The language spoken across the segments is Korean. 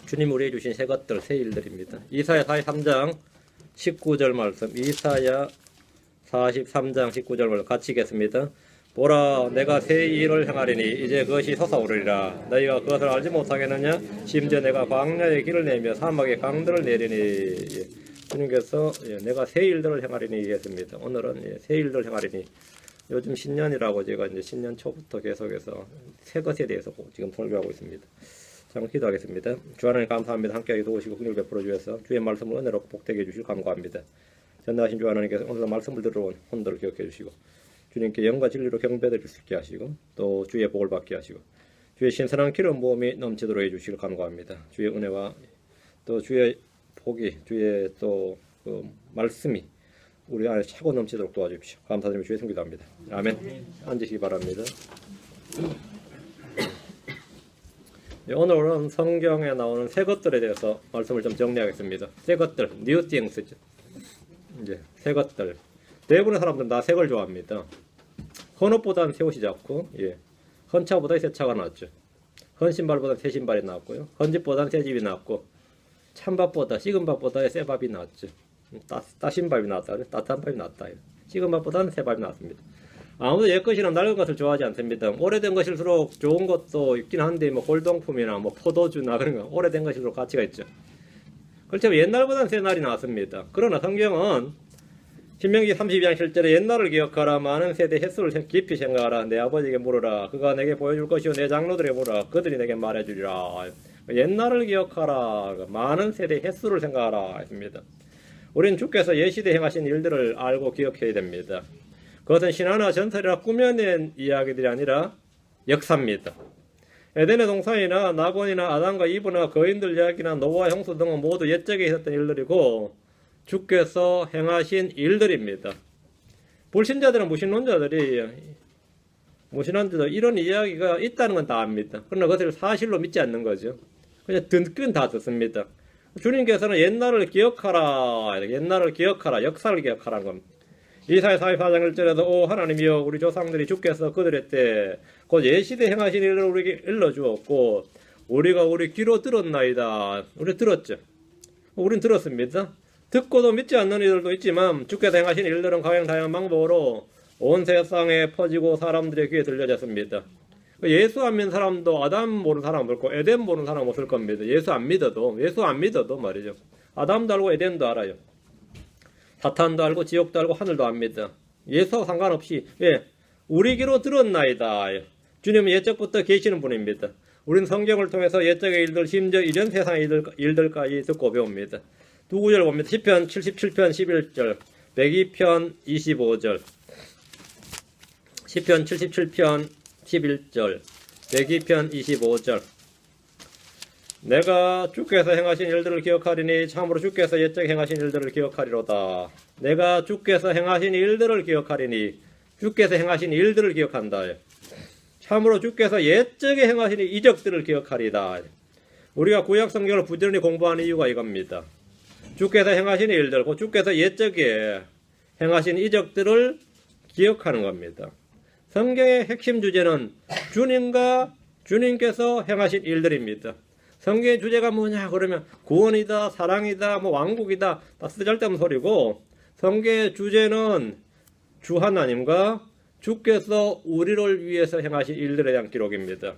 주님 우리에게 주신 새 것들, 새 일들입니다. 이사야 43장 19절 말씀, 이사야 43장 19절 말씀 같이 읽겠습니다. 보라, 내가 새 일을 행하리니 이제 그것이 솟아오르리라. 너희가 그것을 알지 못하겠느냐? 심지어 내가 광야의 길을 내며 사막의 강들을 내리니. 주님께서 내가 새 일들을 행하리니 얘기했습니다. 오늘은 새 일들을 행하리니. 요즘 신년이라고 제가 이제 신년 초부터 계속해서 새 것에 대해서 지금 설교하고 있습니다. 잠깐 기도하겠습니다. 주 하나님 감사합니다. 함께하게 도우시고 긍휼 베풀어 주셔서 주의 말씀을 은혜롭고 복되게 해주실 간구합니다. 전능하신 주 하나님께서 오늘 말씀을 들어온 혼들을 기억해 주시고 주님께 영과 진리로 경배드릴 수 있게 하시고 또 주의 복을 받게 하시고 주의 신선한 기름 부음이 넘치도록 해주시길 간구합니다. 주의 은혜와 또 주의 복이 주의 또 그 말씀이 우리 안에 차고 넘치도록 도와주십시오. 감사드리며 주의 성기도 합니다. 아멘. 앉으시기 바랍니다. 오늘은 성경에 나오는 새 것들에 대해서 말씀을 좀 정리하겠습니다. 새 것들, new things죠. 이제 새 것들. 대부분의 사람들은 다 새 걸 좋아합니다. 헌옷보다는 새 옷이 좋고, 헌차보다 새 차가 낫죠. 헌신발보다 새 신발이 낫고요. 헌집보다는 새 집이 낫고, 찬밥보다 식은 밥보다 새 밥이 낫죠. 따신 밥이 낫다. 따뜻한 밥이 낫다. 식은 밥보다는 새 밥이 낫습니다. 아무도 옛것이나 낡은 것을 좋아하지 않습니다. 오래된 것일수록 좋은 것도 있긴 한데 뭐 골동품이나 뭐 포도주나 그런 거 오래된 것일수록 가치가 있죠. 그렇지만 옛날보다는 새 날이 나왔습니다. 그러나 성경은 신명기 32장 7절에 옛날을 기억하라. 많은 세대 횟수를 깊이 생각하라. 내 아버지에게 물으라. 그가 내게 보여줄 것이요 내 장로들에게 물으라. 그들이 내게 말해주리라. 옛날을 기억하라. 많은 세대 횟수를 생각하라 했습니다. 우리는 주께서 옛시대에 행하신 일들을 알고 기억해야 됩니다. 그것은 신화나 전설이나 꾸며낸 이야기들이 아니라 역사입니다. 에덴의 동산이나 낙원이나 아담과 이브나 거인들 이야기나 노아 형수 등은 모두 옛적에 있었던 일들이고 주께서 행하신 일들입니다. 불신자들은 무신론자들이 이런 이야기가 있다는 건 다 압니다. 그러나 그것을 사실로 믿지 않는 거죠. 그냥 듣긴 다 듣습니다. 주님께서는 옛날을 기억하라, 역사를 기억하라는 겁니다. 이사야 44장 1절에도 오 하나님이여 우리 조상들이 주께서 그들의 때 곧 옛시대 행하신 일을 우리에게 일러주었고 우리가 우리 귀로 들었나이다. 우리 들었죠. 우린 들었습니다. 듣고도 믿지 않는 이들도 있지만 주께서 행하신 일들은 가장 다양한 방법으로 온 세상에 퍼지고 사람들의 귀에 들려졌습니다. 예수 안 믿는 사람도 아담 모르는 사람 없고 에덴 모르는 사람 없을 겁니다. 예수 안 믿어도 말이죠. 아담도 알고 에덴도 알아요. 사탄도 알고 지옥도 알고 하늘도 압니다. 예수와 상관없이 우리 귀로 들었나이다. 주님은 옛적부터 계시는 분입니다. 우리는 성경을 통해서 옛적의 일들 심지어 이전 세상의 일들까지 듣고 배웁니다. 두 구절 봅니다. 시편 77편 11절 102편 25절 시편 77편 11절 102편 25절 내가 주께서 행하신 일들을 기억하리니 참으로 주께서 옛적에 행하신 일들을 기억하리로다. 내가 주께서 행하신 일들을 기억하리니 주께서 행하신 일들을 기억한다. 참으로 주께서 옛적에 행하신 이적들을 기억하리다. 우리가 구약 성경을 부지런히 공부하는 이유가 이겁니다. 주께서 행하신 일들, 곧 주께서 옛적에 행하신 이적들을 기억하는 겁니다. 성경의 핵심 주제는 주님께서 행하신 일들입니다. 성경의 주제가 뭐냐 그러면 구원이다, 사랑이다, 왕국이다 다 쓸데없는 소리고 성경의 주제는 주 하나님과 주께서 우리를 위해서 행하신 일들에 대한 기록입니다.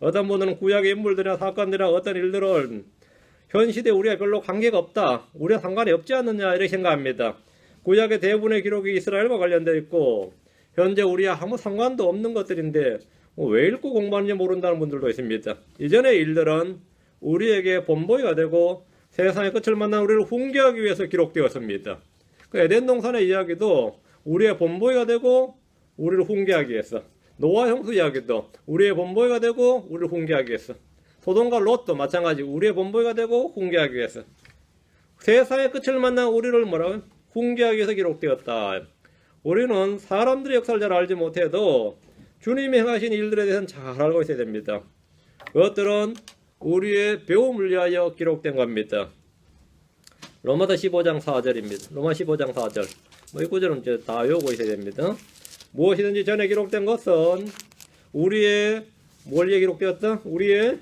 어떤 분들은 구약의 인물들이나 사건들이나 어떤 일들은 현 시대에 우리가 별로 관계가 없다, 우리와 상관이 없지 않느냐 이렇게 생각합니다. 구약의 대부분의 기록이 이스라엘과 관련되어 있고 현재 우리와 아무 상관도 없는 것들인데 왜 읽고 공부하는지 모른다는 분들도 있습니다. 이전의 일들은 우리에게 본보기가 되고 세상의 끝을 만난 우리를 훈계하기 위해서 기록되었습니다. 그 에덴 동산의 이야기도 우리의 본보기가 되고 우리를 훈계하기 위해서, 노아 형수 이야기도 우리의 본보기가 되고 우리를 훈계하기 위해서, 소돔과 롯도 마찬가지 우리의 본보기가 되고 훈계하기 위해서, 세상의 끝을 만난 우리를 훈계하기 위해서 기록되었다. 우리는 사람들의 역사를 잘 알지 못해도 주님이 행하신 일들에 대해서는 잘 알고 있어야 됩니다. 그것들은 우리의 배움을 위하여 기록된 겁니다. 로마서 15장 4절입니다. 로마 15장 4절. 이 구절은 다 외우고 있어야 됩니다. 무엇이든지 전에 기록된 것은 우리의 뭘 위해 기록되었다? 우리의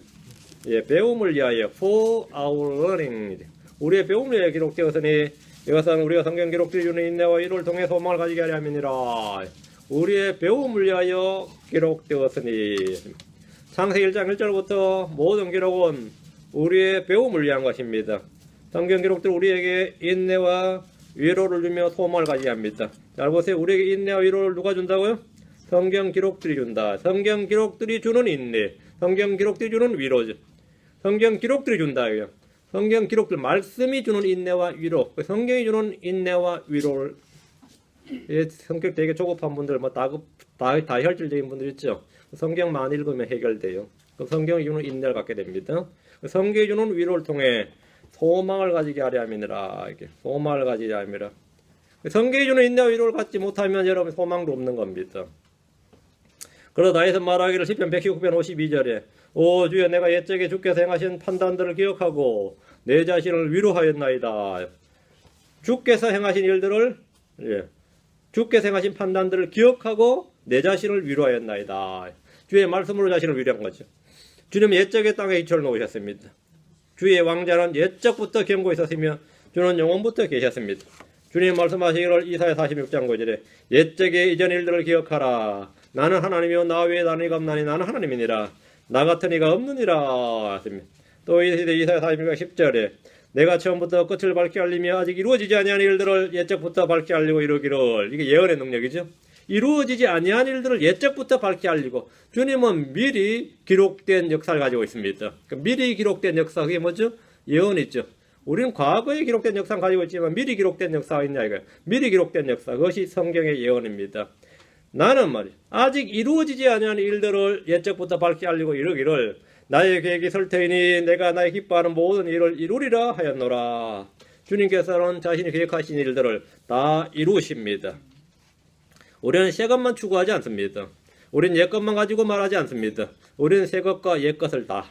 예, 배움을 위하여 for our learning 우리의 배움을 위하여 기록되었으니 이것은 우리가 성경 기록들이 주는 인내와 위로를 통해 소망을 가지게 하려 함이니라. 우리의 배움을 위하여 기록되었으니 창세기 1장 1절부터 모든 기록은 우리의 배움을 위한 것입니다. 성경 기록들 우리에게 인내와 위로를 주며 소망을 가지게 합니다. 잘 보세요. 우리에게 인내와 위로를 누가 준다고요? 성경 기록들이 준다. 성경 기록들이 주는 인내, 성경 기록들이 주는 위로죠. 성경 기록들이 준다고요. 성경 기록들 말씀이 주는 인내와 위로, 성경이 주는 인내와 위로를 성격 되게 조급한 분들, 뭐 다혈질적인 분들 있죠. 성경만 읽으면 해결돼요. 성경이 주는 인내를 갖게 됩니다. 성경이 주는 위로를 통해 소망을 가지게 하려 함이니라. 이렇게 소망을 가지게 함이라. 성경이 주는 인내와 위로를 갖지 못하면 여러분 소망도 없는 겁니다. 그러다 다윗은 말하기를 시편 119편 52절에 오 주여 내가 옛적에 주께서 행하신 판단들을 기억하고 내 자신을 위로하였나이다. 주께서 행하신 일들을 주께서 행하신 판단들을 기억하고 내 자신을 위로하였나이다. 주의 말씀으로 자신을 위로한 거죠. 주님은 옛적에 땅에 기초를 놓으셨습니다. 주의 왕자는 옛적부터 경고 있었으며 주는 영원부터 계셨습니다. 주님 말씀하시기를 이사야 46장 9절에 옛적에 이전 일들을 기억하라. 나는 하나님이요 나 외에 다른 이가 없나니 나는 하나님이니라. 나 같은 이가 없느니라. 또 이사야 46장 10절에 내가 처음부터 끝을 밝게 알리며 아직 이루어지지 아니한 일들을 옛적부터 밝게 알리고 이루기를. 이게 예언의 능력이죠. 이루어지지 아니한 일들을 옛적부터 밝게 알리고 주님은 미리 기록된 역사를 가지고 있습니다. 미리 기록된 역사 그게 뭐죠? 예언이죠. 우리는 과거에 기록된 역사를 가지고 있지만 미리 기록된 역사가 있냐 이거예요. 미리 기록된 역사 그것이 성경의 예언입니다. 나는 말이야 아직 이루어지지 아니한 일들을 옛적부터 밝게 알리고 이루기를 나의 계획이 설태이니 내가 나의 기뻐하는 모든 일을 이루리라 하였노라. 주님께서는 자신이 계획하신 일들을 다 이루십니다. 우리는 새 것만 추구하지 않습니다. 우리는 옛 것만 가지고 말하지 않습니다. 우리는 새 것과 옛 것을 다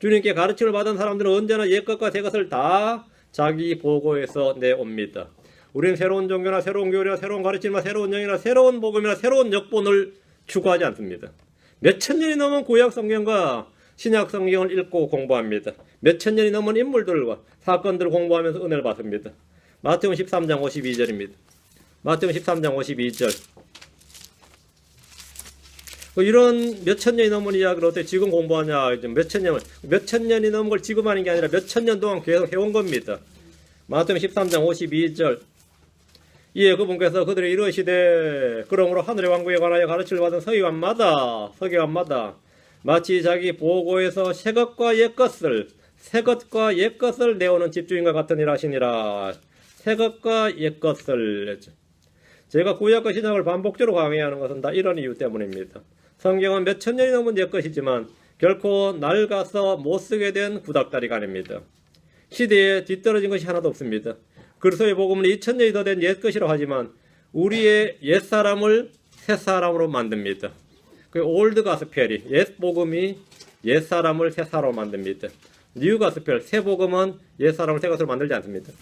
주님께 가르침을 받은 사람들은 언제나 옛 것과 새 것을 다 자기 보고에서 내옵니다. 우리는 새로운 종교나 새로운 교리나 새로운 가르침이나 새로운 영이나 새로운 복음이나 새로운 역본을 추구하지 않습니다. 몇천 년이 넘은 구약 성경과 신약 성경을 읽고 공부합니다. 몇천 년이 넘은 인물들과 사건들을 공부하면서 은혜를 받습니다. 마태복음 13장 52절입니다. 마태복음 13장 52절. 이런 몇천 년이 넘은 이야기를 어떻게 지금 공부하냐. 몇천 년이 넘은 걸 지금 하는 게 아니라 몇천 년 동안 계속 해온 겁니다. 마태복음 13장 52절. 이에 그분께서 그들이 이르시되 그러므로 하늘의 왕국에 관하여 가르침을 받은 서기관마다 마치 자기 보고에서 새 것과 옛 것을 내오는 집주인과 같은 일 하시니라. 새 것과 옛 것을. 제가 구약과 신약을 반복적으로 강의하는 것은 다 이런 이유 때문입니다. 성경은 몇천 년이 넘은 옛 것이지만 결코 낡아서 못쓰게 된 구닥다리가 아닙니다. 시대에 뒤떨어진 것이 하나도 없습니다. 그리스도의 복음은 2000년이 더 된 옛 것이라고 하지만 우리의 옛사람을 새사람으로 만듭니다. 그 올드 가스펠이 옛 복음이 옛사람을 새사람으로 만듭니다. 뉴 가스펠 새 복음은 옛사람을 새 것으로 만들지 않습니다.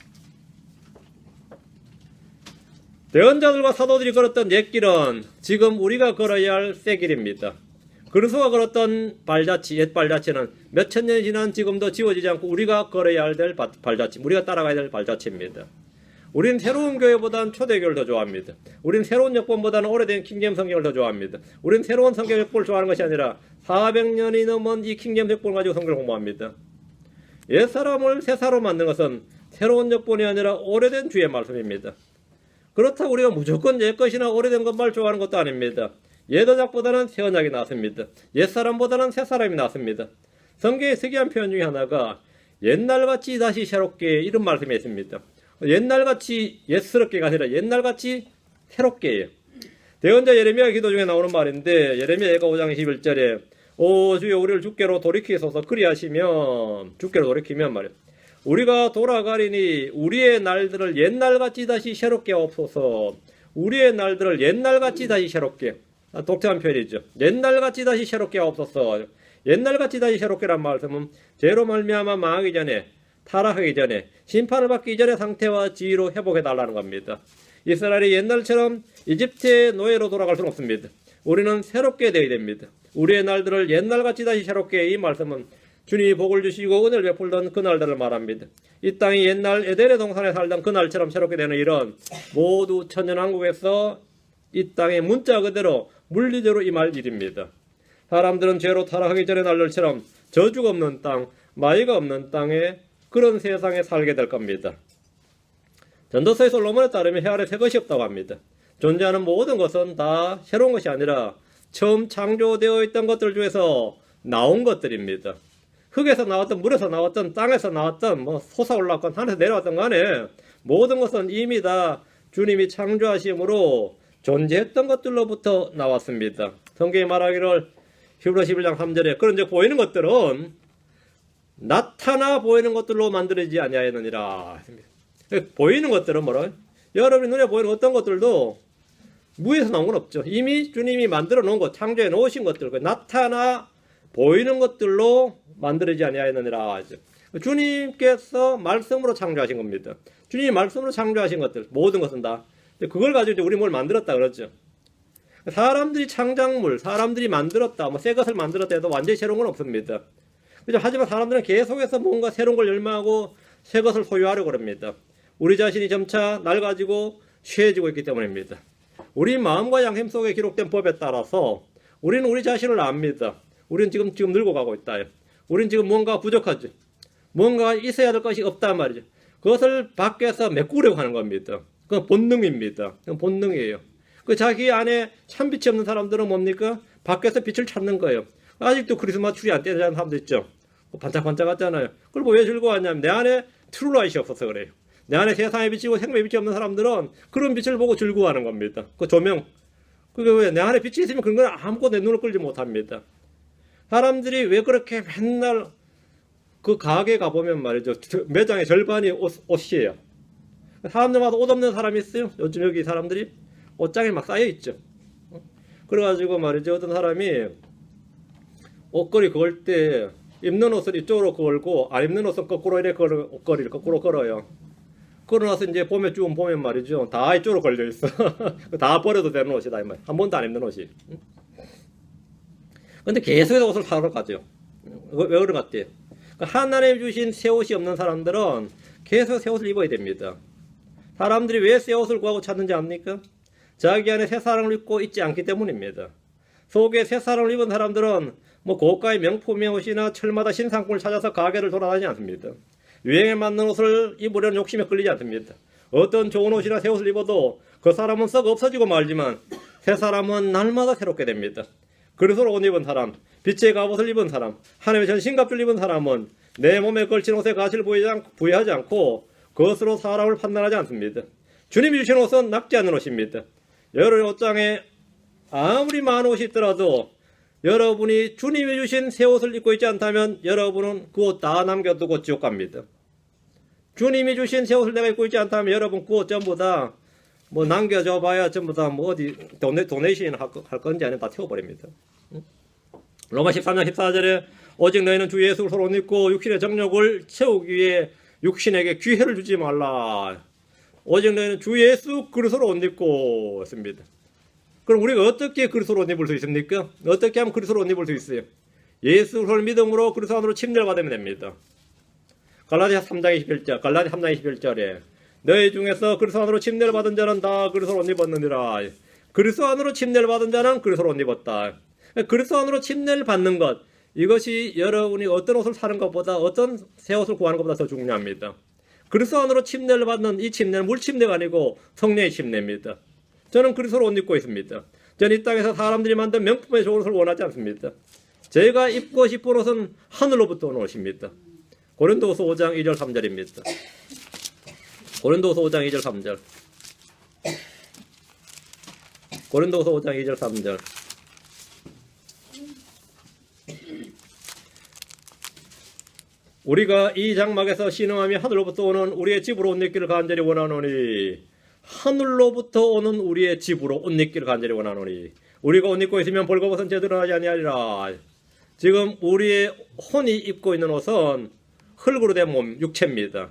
대언자들과 사도들이 걸었던 옛길은 지금 우리가 걸어야 할 새 길입니다. 그리스도가 걸었던 발자취, 옛 발자취는 몇천 년이 지난 지금도 지워지지 않고 우리가 걸어야 할 발자취, 우리가 따라가야 될 발자취입니다. 우리는 새로운 교회보다는 초대교회를 더 좋아합니다. 우리는 새로운 역본보다는 오래된 킹제임스 성경을 더 좋아합니다. 우리는 새로운 성경 역본을 좋아하는 것이 아니라 400년이 넘은 이 킹제임스 역본을 가지고 성경을 공부합니다. 옛사람을 새사람으로 만든 것은 새로운 역본이 아니라 오래된 주의 말씀입니다. 그렇다고 우리가 무조건 옛 것이나 오래된 것만 좋아하는 것도 아닙니다. 옛 언약보다는 새 언약이 낫습니다. 옛사람보다는 새사람이 낫습니다. 성경의 특이한 표현 중에 하나가 옛날같이 다시 새롭게 이런 말씀이 있습니다. 옛날같이 옛스럽게가 아니라 옛날같이 새롭게예요. 대언자 예레미야 기도 중에 나오는 말인데 예레미야 5장 21절에 오 주여 우리를 주께로 돌이키소서 그리하시면 주께로 돌이키면 말이에요. 우리가 돌아가리니 우리의 날들을 옛날같이 다시 새롭게 하옵소서. 우리의 날들을 옛날같이 다시 새롭게. 독특한 표현이죠. 옛날같이 다시 새롭게 하옵소서. 옛날같이 다시 새롭게란 말씀은 죄로 말미암아 망하기 전에 타락하기 전에 심판을 받기 전의 상태와 지위로 회복해달라는 겁니다. 이스라엘이 옛날처럼 이집트의 노예로 돌아갈 수는 없습니다. 우리는 새롭게 되어야 됩니다. 우리의 날들을 옛날같이 다시 새롭게 이 말씀은 주님이 복을 주시고 은혜를 베풀던 그날들을 말합니다. 이 땅이 옛날 에덴의 동산에 살던 그날처럼 새롭게 되는 일은 모두 천년왕국에서 이 땅에 문자 그대로 물리대로 임할 일입니다. 사람들은 죄로 타락하기 전의 날들처럼 저주가 없는 땅, 마이가 없는 땅에 그런 세상에 살게 될 겁니다. 전도서의 솔로몬에 따르면 해 아래 새 것이 없다고 합니다. 존재하는 모든 것은 다 새로운 것이 아니라 처음 창조되어 있던 것들 중에서 나온 것들입니다. 흙에서 나왔던, 물에서 나왔던, 땅에서 나왔던, 솟아올랐건 하늘에서 내려왔던 간에 모든 것은 이미 다 주님이 창조하심으로 존재했던 것들로부터 나왔습니다. 성경이 말하기를 히브리서 11장 3절에 그런즉 보이는 것들은 나타나 보이는 것들로 만들어지지 아니하였느니라. 보이는 것들은 뭐라? 여러분이 눈에 보이는 어떤 것들도 무에서 나온 건 없죠. 이미 주님이 만들어 놓은 것, 창조해 놓으신 것들, 나타나 보이는 것들로 만들어지지 아니하였느니라. 주님께서 말씀으로 창조하신 겁니다. 주님이 말씀으로 창조하신 것들, 모든 것은 다. 그걸 가지고 이제 우리 뭘 만들었다 그러죠. 사람들이 창작물, 사람들이 만들었다, 새 것을 만들었다 해도 완전히 새로운 건 없습니다. 하지만 사람들은 계속해서 뭔가 새로운 걸 열망하고 새 것을 소유하려고 합니다. 우리 자신이 점차 낡아지고 쇠해지고 있기 때문입니다. 우리 마음과 양심 속에 기록된 법에 따라서 우리는 우리 자신을 압니다. 우리는 지금 늙어가고 있다. 우리는 지금 뭔가 부족하죠. 뭔가 있어야 될 것이 없단 말이죠. 그것을 밖에서 메꾸려고 하는 겁니다. 그건 본능입니다. 그건 본능이에요. 그 자기 안에 참빛이 없는 사람들은 뭡니까? 밖에서 빛을 찾는 거예요. 아직도 크리스마스 추리 안 떼는 사람도 있죠. 반짝반짝 하잖아요. 그걸 왜 즐거워하냐면 내 안에 트루라이트가 없어서 그래요. 내 안에 세상의 빛이고 생명의 빛이 없는 사람들은 그런 빛을 보고 즐거워하는 겁니다. 그 조명. 그게 왜 내 안에 빛이 있으면 그런 건 아무것도 내 눈을 끌지 못합니다. 사람들이 왜 그렇게 맨날 그 가게 가보면 말이죠. 매장의 절반이 옷이에요. 사람들마다 옷 없는 사람이 있어요. 요즘 여기 사람들이 옷장에 막 쌓여있죠. 그래가지고 말이죠. 어떤 사람이 옷걸이 그을 때 입는 옷을 이쪽으로 걸고 안 입는 옷은 거꾸로 이렇게 옷걸이를 거꾸로 걸어요. 그러나서 이제 봄에 쭉 보면 말이죠. 다 이쪽으로 걸려있어. 다 버려도 되는 옷이다. 한 번도 안 입는 옷이. 근데 계속해서 옷을 사러 가죠. 왜 그런 것 같아요? 하나님 주신 새 옷이 없는 사람들은 계속 새 옷을 입어야 됩니다. 사람들이 왜 새 옷을 구하고 찾는지 압니까? 자기 안에 새 사랑을 입고 있지 않기 때문입니다. 속에 새 사랑을 입은 사람들은 고가의 명품의 옷이나 철마다 신상품을 찾아서 가게를 돌아다니지 않습니다. 유행에 맞는 옷을 입으려는 욕심에 끌리지 않습니다. 어떤 좋은 옷이나 새 옷을 입어도 그 사람은 썩 없어지고 말지만 새 사람은 날마다 새롭게 됩니다. 그릇으로 옷 입은 사람, 빛의 갑옷을 입은 사람, 하나님의 전신갑주를 입은 사람은 내 몸에 걸친 옷의 가치를 부여하지 않고 그것으로 사람을 판단하지 않습니다. 주님이 주신 옷은 낡지 않는 옷입니다. 여러분의 옷장에 아무리 많은 옷이 있더라도 여러분이 주님이 주신 새 옷을 입고 있지 않다면 여러분은 그 옷 다 남겨두고 지옥 갑니다. 주님이 주신 새 옷을 내가 입고 있지 않다면 여러분 그 옷 전부 다 남겨줘 봐야 전부 다 어디 도네이션 할 건지 아니면 다 태워버립니다. 로마 13장 14절에 오직 너희는 주 예수를 서로 옷 입고 육신의 정욕을 채우기 위해 육신에게 기회를 주지 말라. 오직 너희는 주 예수 그리스도로 옷 입고 했습니다. 그럼 우리가 어떻게 그리스도로 옷 입을 수 있습니까? 어떻게 하면 그리스도로 옷 입을 수 있어요? 예수를 믿음으로 그리스도 안으로 침례를 받으면 됩니다. 갈라디아 3장 21절에 너희 중에서 그리스도 안으로 침례를 받은 자는 다 그리스도로 옷 입었느니라. 그리스도 안으로 침례를 받은 자는 그리스도로 옷 입었다. 그리스도 안으로 침례를 받는 것, 이것이 여러분이 어떤 옷을 사는 것보다 어떤 새 옷을 구하는 것보다 더 중요합니다. 그리스도 안으로 침례를 받는 이 침례는 물침례가 아니고 성령의 침례입니다. 저는 그리스도로 옷 입고 있습니다. 저는 이 땅에서 사람들이 만든 명품의 좋은 옷을 원하지 않습니다. 제가 입고 싶은 옷은 하늘로부터 오는 옷입니다. 고린도후서 5장 2절 3절입니다. 고린도후서 5장 2절 3절. 고린도후서 5장 2절 3절. 우리가 이 장막에서 신음하며 하늘로부터 오는 우리의 집으로 옷 입기를 간절히 원하노니, 하늘로부터 오는 우리의 집으로 옷 입기를 간절히 원하노니, 우리가 옷 입고 있으면 벌거벗은 죄 드러나지 아니하리라. 지금 우리의 혼이 입고 있는 옷은 흙으로 된 몸, 육체입니다.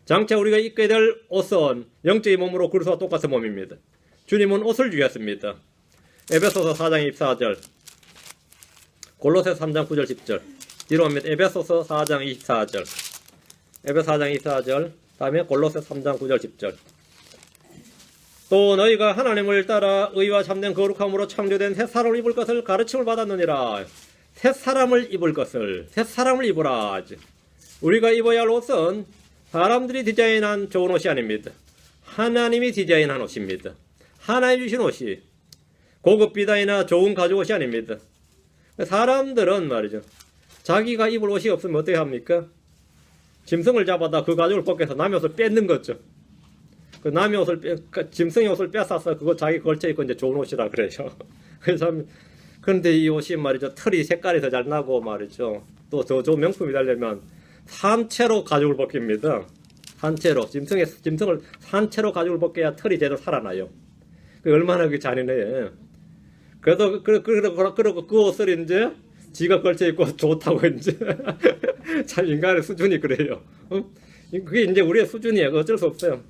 장차 우리가 입게 될 옷은 영적인 몸으로 그리스도와 똑같은 몸입니다. 주님은 옷을 주셨습니다. 에베소서 4장 24절, 골로새 3장 9절 10절. 뒤로 옵니다. 에베소서 4장 24절. 에베소 4장 24절. 다음에 골로새 3장 9절 10절. 또 너희가 하나님을 따라 의와 참된 거룩함으로 창조된 새 사람을 입을 것을 가르침을 받았느니라. 새 사람을 입을 것을, 새 사람을 입으라. 우리가 입어야 할 옷은 사람들이 디자인한 좋은 옷이 아닙니다. 하나님이 디자인한 옷입니다. 하나님 주신 옷이 고급 비단이나 좋은 가죽 옷이 아닙니다. 사람들은 말이죠, 자기가 입을 옷이 없으면 어떻게 합니까? 짐승을 잡아다 그 가죽을 벗겨서 남의 옷을 뺏는 거죠. 그 남의 옷을 짐승의 옷을 뺏어서 그거 자기 걸쳐 입고 이제 좋은 옷이라 그래요. 그래서 그런데 이 옷이 말이죠, 털이 색깔이 더 잘 나고 말이죠, 또 더 좋은 명품이 되려면 산채로 가죽을 벗깁니다. 산채로 짐승을 산채로 가죽을 벗겨야 털이 제대로 살아나요. 그 얼마나 그 잔인해요. 그래도 그러고 그 옷을 이제 지가 걸쳐 입고 좋다고 이제 참 인간의 수준이 그래요. 그게 이제 우리의 수준이에요. 어쩔 수 없어요.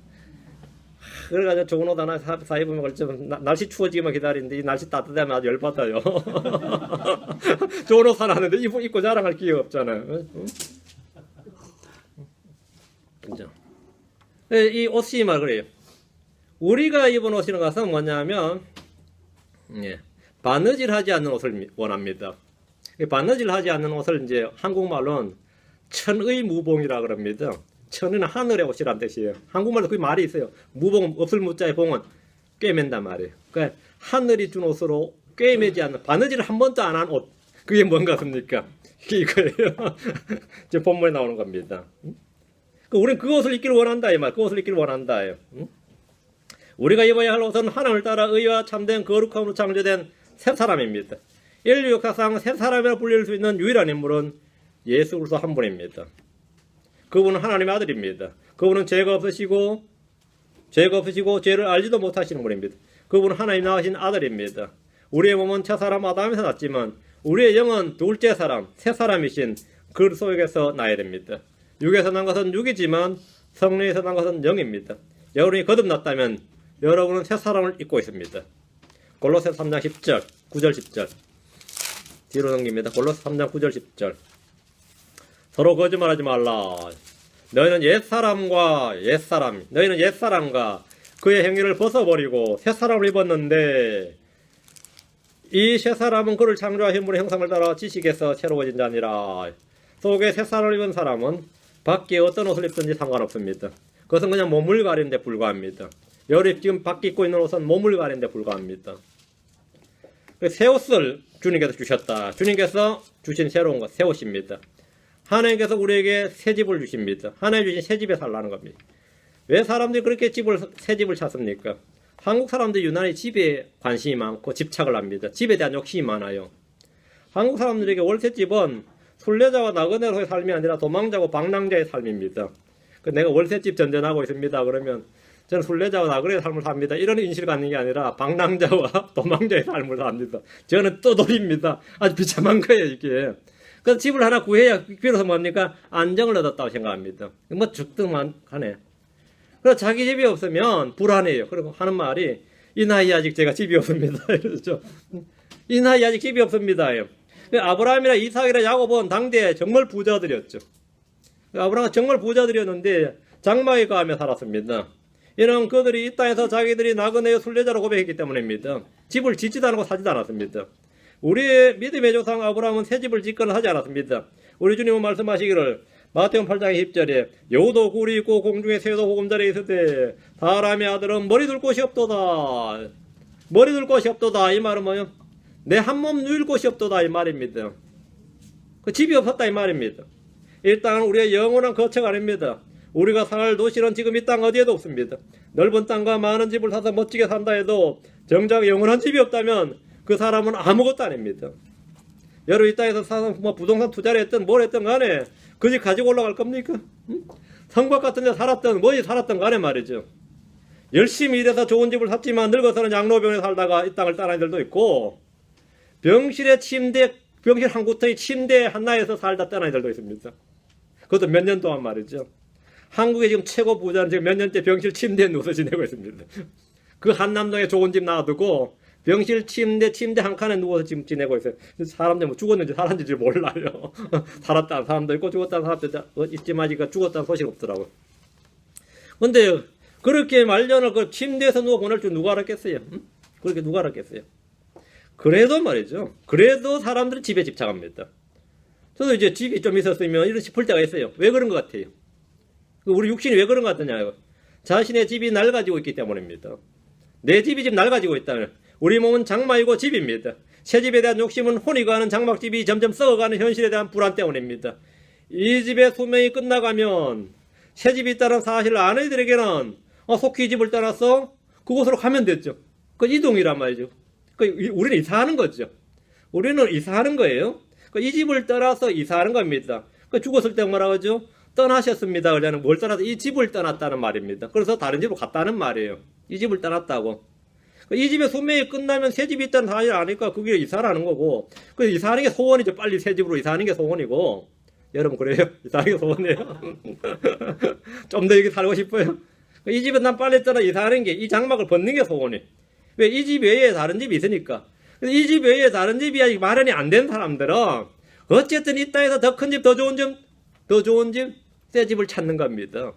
그래가지고 좋은 옷 하나 사 입으면 걸치면 날씨 추워지기만 기다리는데 이 날씨 따뜻하면 아주 열받아요. 좋은 옷 사놨는데 입고 자랑할 기회가 없잖아요. 그죠? 이 옷이 말 그래요. 우리가 입은 옷이라는 것은 뭐냐면, 바느질하지 않는 옷을 원합니다. 바느질하지 않는 옷을 이제 한국말로는 천의무봉이라 그럽니다. 천은 하늘의 옷이란 뜻이에요. 한국말도 그 말이 있어요. 무봉, 없을 무자의 봉은 꿰맨단 말이에요. 그러니까 하늘이 준 옷으로 꿰매지 않는, 바느질을 한 번도 안 한 옷. 그게 뭔가 습니까? 이거예요. 제 본문에 나오는 겁니다. 우리는 그 옷을 입기를 원한다 이 말. 그 옷을 입기를 원한다. 우리가 입어야 할 옷은 하나님을 따라 의와 참된 거룩함으로 창조된 새 사람입니다. 인류 역사상 새 사람이라 불릴 수 있는 유일한 인물은 예수 그리스도 한 분입니다. 그분은 하나님의 아들입니다. 그분은 죄가 없으시고 죄를 알지도 못하시는 분입니다. 그분은 하나님 낳으신 아들입니다. 우리의 몸은 첫사람 아담에서 났지만 우리의 영은 둘째 사람, 새 사람이신 그리스도에게서 나야 됩니다. 육에서 난 것은 육이지만 성령에서 난 것은 영입니다. 여러분이 거듭났다면 여러분은 새 사람을 입고 있습니다. 골로새 3장 10절, 9절 10절 뒤로 넘깁니다. 골로새 3장 9절 10절 서로 거짓말하지 말라. 너희는 옛사람과 그의 행위를 벗어버리고 새사람을 입었는데 이 새사람은 그를 창조하신 분의 형상을 따라 지식에서 새로워진 자니라. 속에 새사람을 입은 사람은 밖에 어떤 옷을 입든지 상관없습니다. 그것은 그냥 몸을 가리는 데 불과합니다. 여러분이 지금 밖에 입고 있는 옷은 몸을 가리는 데 불과합니다. 새 옷을 주님께서 주셨다. 주님께서 주신 새로운 것, 새 옷입니다. 하나님께서 우리에게 새 집을 주십니다. 하나님 주신 새 집에 살라는 겁니다. 왜 사람들이 그렇게 새 집을 찾습니까? 한국 사람들이 유난히 집에 관심이 많고 집착을 합니다. 집에 대한 욕심이 많아요. 한국 사람들에게 월세집은 순례자와 나그네로의 삶이 아니라 도망자고 방랑자의 삶입니다. 내가 월세집 전전하고 있습니다. 그러면 저는 순례자와 나그네의 삶을 삽니다. 이런 인식을 갖는 게 아니라 방랑자와 도망자의 삶을 삽니다. 저는 떠돌입니다. 아주 비참한 거예요, 이게. 그래서 집을 하나 구해야 비로소 뭡니까? 안정을 얻었다고 생각합니다. 뭐 죽등만 하네. 그래서 자기 집이 없으면 불안해요. 그리고 하는 말이 이 나이에 아직 제가 집이 없습니다. 이러죠. 이 나이에 아직 집이 없습니다. 아브라함이나 이삭이나 야곱은 당대에 정말 부자들이었죠. 아브라함은 정말 부자들이었는데 장막에 가며 살았습니다. 이는 그들이 이 땅에서 자기들이 나그네의 순례자로 고백했기 때문입니다. 집을 짓지도 않고 사지도 않았습니다. 우리의 믿음의 조상 아브라함은 새 집을 짓거나 하지 않았습니다. 우리 주님은 말씀하시기를 마태복음 8장 10절에 여우도 굴이 있고 공중에 새도 보금자리에 있으되 사람의 아들은 머리 둘 곳이 없도다. 머리 둘 곳이 없도다. 이 말은 뭐예요? 내 한 몸 누일 곳이 없도다 이 말입니다. 그 집이 없었다 이 말입니다. 이 땅은 우리의 영원한 거처가 아닙니다. 우리가 살 도시는 지금 이 땅 어디에도 없습니다. 넓은 땅과 많은 집을 사서 멋지게 산다 해도 정작 영원한 집이 없다면 그 사람은 아무것도 아닙니다. 여러분 이 땅에서 사서 뭐 부동산 투자를 했든 뭘 했든 간에 그 집 가지고 올라갈 겁니까? 성곽 같은 데 살았든 뭐지 살았든 간에 말이죠. 열심히 일해서 좋은 집을 샀지만 늙어서는 양로병에 살다가 이 땅을 떠난 들도 있고 병실 한 구터의 침대 하나에서 살다 떠난 들도 있습니다. 그것도 몇 년 동안 말이죠. 한국의 지금 최고 부자는 지금 몇 년째 병실 침대에 누워서 지내고 있습니다. 그 한남동에 좋은 집 놔두고 병실 침대 한 칸에 누워서 지금 지내고 있어요. 사람들 뭐 죽었는지 살았는지 몰라요. 살았다는 사람도 있고 죽었다는 사람도 있지만 아직 죽었다는 소식 없더라고요. 근데 그렇게 말년을 그 침대에서 누워 보낼 줄 누가 알았겠어요? 응? 그렇게 누가 알았겠어요? 그래도 말이죠. 그래도 사람들은 집에 집착합니다. 저도 이제 집이 좀 있었으면 이런 싶을 때가 있어요. 왜 그런 것 같아요? 우리 육신이 왜 그런 것 같느냐요? 자신의 집이 낡아지고 있기 때문입니다. 내 집이 지금 낡아지고 있다면 우리 몸은 장막이고 집입니다. 새 집에 대한 욕심은 혼이 가는 장막집이 점점 썩어가는 현실에 대한 불안 때문입니다. 이 집의 수명이 끝나가면 새 집이 있다는 사실을 아는 이들에게는 속히 이 집을 떠나서 그곳으로 가면 됐죠. 그 이동이란 말이죠. 우리는 이사하는 거죠. 우리는 이사하는 거예요. 이 집을 떠나서 이사하는 겁니다. 죽었을 때 뭐라고 하죠? 떠나셨습니다. 그러면 뭘 떠나서 이 집을 떠났다는 말입니다. 그래서 다른 집으로 갔다는 말이에요. 이 집을 떠났다고. 이 집의 수명이 끝나면 새 집이 있다는 사실 아니까 그게 이사를 하는 거고, 그 이사하는 게 소원이죠. 빨리 새 집으로 이사하는 게 소원이고. 여러분 그래요? 이사하는 게 소원이에요? 좀 더 여기 살고 싶어요? 이 집에 난 빨리 떠나 이사하는 게, 이 장막을 벗는 게 소원이. 왜? 이 집 외에 다른 집이 있으니까. 이 집 외에 다른 집이 아직 마련이 안 된 사람들은 어쨌든 이 땅에서 더 큰 집, 더 좋은 집, 새 집을 찾는 겁니다.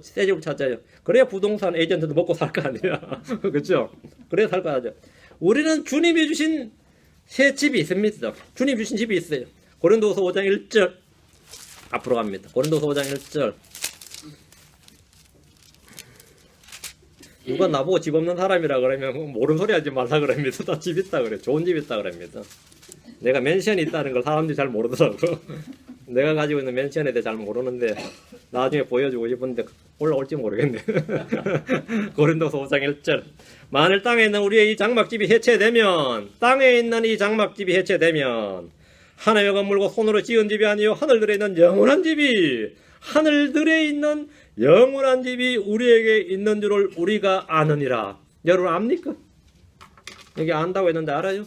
새 집을 찾아요. 그래야 부동산 에이전트도 먹고 살 거 아니야. 그렇죠? 그래야 살 거 아니야. 우리는 주님이 주신 새 집이 있습니다. 주님 주신 집이 있어요. 고린도서 5장 1절 앞으로 갑니다. 고린도서 5장 1절. 누가 나보고 집 없는 사람이라 그러면 모르는 소리 하지 말라 그럽니다. 다 집 있다 그래. 좋은 집 있다 그럽니다. 내가 맨션이 있다는 걸 사람들이 잘 모르더라고. 내가 가지고 있는 맨션에 대해 잘 모르는데 나중에 보여주고 싶은데 올라올지 모르겠네. 고린도서 5장 1절. 만일 땅에 있는 우리의 이 장막집이 해체되면, 땅에 있는 이 장막집이 해체되면 하나님의 건물과 손으로 지은 집이 아니요 하늘들에 있는 영원한 집이, 하늘들에 있는 영원한 집이 우리에게 있는 줄을 우리가 아느니라. 여러분 압니까? 여기 안다고 했는데 알아요?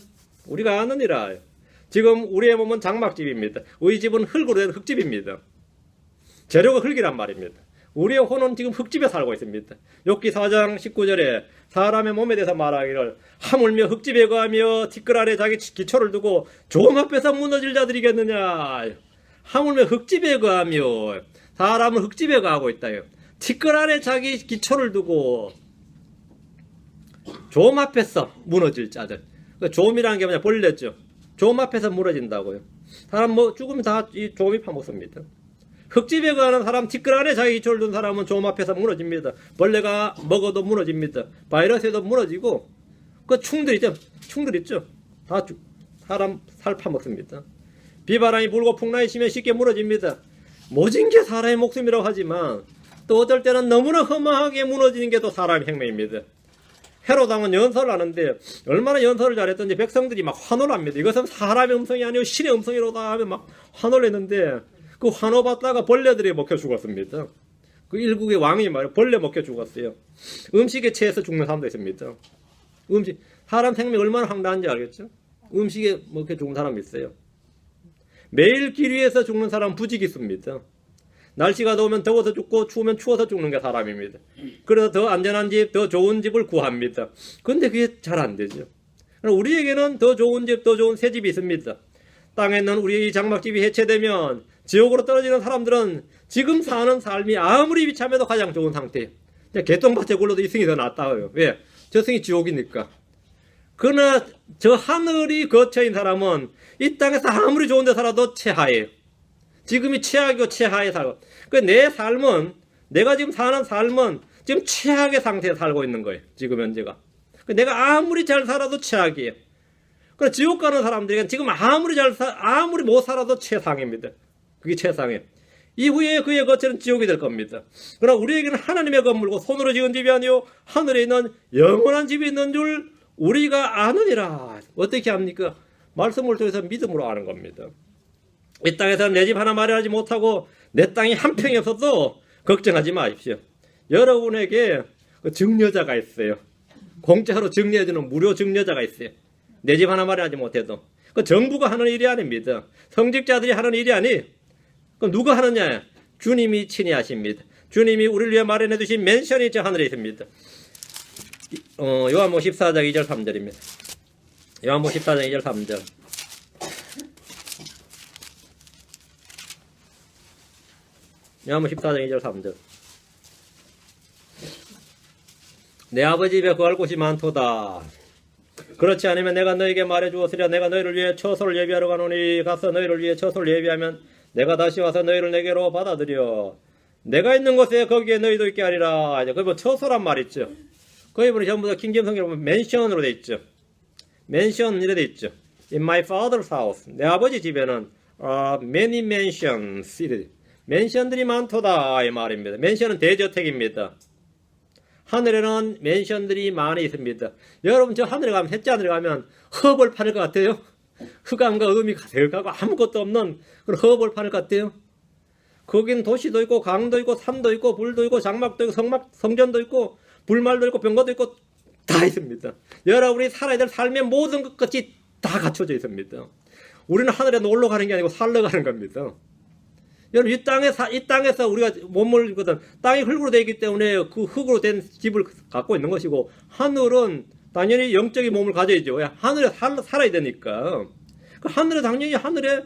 우리가 아느니라. 지금 우리의 몸은 장막집입니다. 우리 집은 흙으로 된 흙집입니다. 재료가 흙이란 말입니다. 우리의 혼은 지금 흙집에 살고 있습니다. 욥기 4장 19절에 사람의 몸에 대해서 말하기를 하물며 흙집에 거하며 티끌 아래 자기 기초를 두고 종 앞에서 무너질 자들이겠느냐. 하물며 흙집에 거하며, 사람은 흙집에 거하고 있다요. 티끌 아래 자기 기초를 두고 종 앞에서 무너질 자들. 종이라는 게 뭐냐? 벌레죠. 종 앞에서 무너진다고요. 사람 뭐 죽으면 다 이 종이 파먹습니다. 흙집에 가는 사람, 티끌 안에 자기 기초를 둔 사람은 종 앞에서 무너집니다. 벌레가 먹어도 무너집니다. 바이러스에도 무너지고, 그 충들 있죠. 다 사람 살 파먹습니다. 비바람이 불고 풍랑이 치면 쉽게 무너집니다. 모진 게 사람의 목숨이라고 하지만 또 어떨 때는 너무나 허망하게 무너지는 게 또 사람의 행명입니다. 헤롯왕은 연설을 하는데 얼마나 연설을 잘했던지 백성들이 막 환호를 합니다. 이것은 사람의 음성이 아니고 신의 음성이로다 하면 막 환호를 했는데 그 환호 받다가 벌레들이 먹혀 죽었습니다. 그 일국의 왕이 말이에요. 벌레 먹혀 죽었어요. 음식에 취해서 죽는 사람도 있습니다. 사람 생명이 얼마나 황당한지 알겠죠? 음식에 먹혀 죽는 사람이 있어요. 매일 길 위에서 죽는 사람은 부직이 있습니다. 날씨가 더우면 더워서 죽고 추우면 추워서 죽는 게 사람입니다. 그래서 더 안전한 집, 더 좋은 집을 구합니다. 근데 그게 잘 안 되죠. 우리에게는 더 좋은 집, 더 좋은 새 집이 있습니다. 땅에 있는 우리의 이 장막집이 해체되면 지옥으로 떨어지는 사람들은 지금 사는 삶이 아무리 비참해도 가장 좋은 상태예요. 개똥밭에 굴러도 이 승이 더 낫다고요. 왜? 저 승이 지옥이니까. 그러나 저 하늘이 거처인 사람은 이 땅에서 아무리 좋은 데 살아도 최하예요. 지금이 최악이고 최하의 삶. 내 삶은, 내가 지금 사는 삶은 지금 최악의 상태에 살고 있는 거예요. 지금 현재가. 내가 아무리 잘 살아도 최악이에요. 그래 지옥 가는 사람들에게는 지금 아무리 못 살아도 최상입니다. 그게 최상이에요. 이후에 그의 거처는 지옥이 될 겁니다. 그러나 우리에게는 하나님의 건물고 손으로 지은 집이 아니요 하늘에 있는 영원한 집이 있는 줄 우리가 아느니라. 어떻게 합니까? 말씀을 통해서 믿음으로 아는 겁니다. 이 땅에서는 내 집 하나 마련하지 못하고 내 땅이 한 평이 없어도 걱정하지 마십시오. 여러분에게 증여자가 있어요. 공짜로 증여해주는 무료 증여자가 있어요. 내 집 하나 마련하지 못해도. 그 정부가 하는 일이 아닙니다. 성직자들이 하는 일이 아니. 그럼 누가 하느냐? 주님이 친히 하십니다. 주님이 우리를 위해 마련해 두신 맨션이 저 하늘에 있습니다. 요한복음 14장 2절 3절입니다. 요한복음 14장 2절 3절. 요한복음 14장 2절 3절. 내 아버지 집에 거할 곳이 많도다. 그렇지 않으면 내가 너에게 말해 주었으랴. 내가 너희를 위해 처소를 예비하러 가노니 가서 너희를 위해 처소를 예비하면 내가 다시 와서 너희를 내게로 받아들여 내가 있는 곳에 거기에 너희도 있게 하리라. 이제 그뭐 처소란 말 있죠. 거기 보면 전부 다 킹제임스 성경에 보면 맨션으로 돼 있죠. 맨션 이래 돼 있죠. In my father's house. 내 아버지 집에는 many mansions 이래. 맨션들이 많도다 이 말입니다. 맨션은 대저택입니다. 하늘에는 맨션들이 많이 있습니다. 여러분 저 하늘에 가면 셋째 하늘에 가면 허벌 파는 것 같아요. 흑암과 음이 가득하고 아무것도 없는 그런 허벌 파는 것 같아요. 거긴 도시도 있고 강도 있고 산도 있고 불도 있고 장막도 있고 성전도 있고 불말도 있고 병거도 있고 다 있습니다. 여러분이 살아야 될 삶의 모든 것까지 다 갖춰져 있습니다. 우리는 하늘에 놀러 가는 게 아니고 살러 가는 겁니다. 여러분 이 땅에서 우리가 머물거든. 땅이 흙으로 되어 있기 때문에 그 흙으로 된 집을 갖고 있는 것이고 하늘은 당연히 영적인 몸을 가져야죠. 하늘에 살아야 되니까. 그 하늘에 당연히 하늘에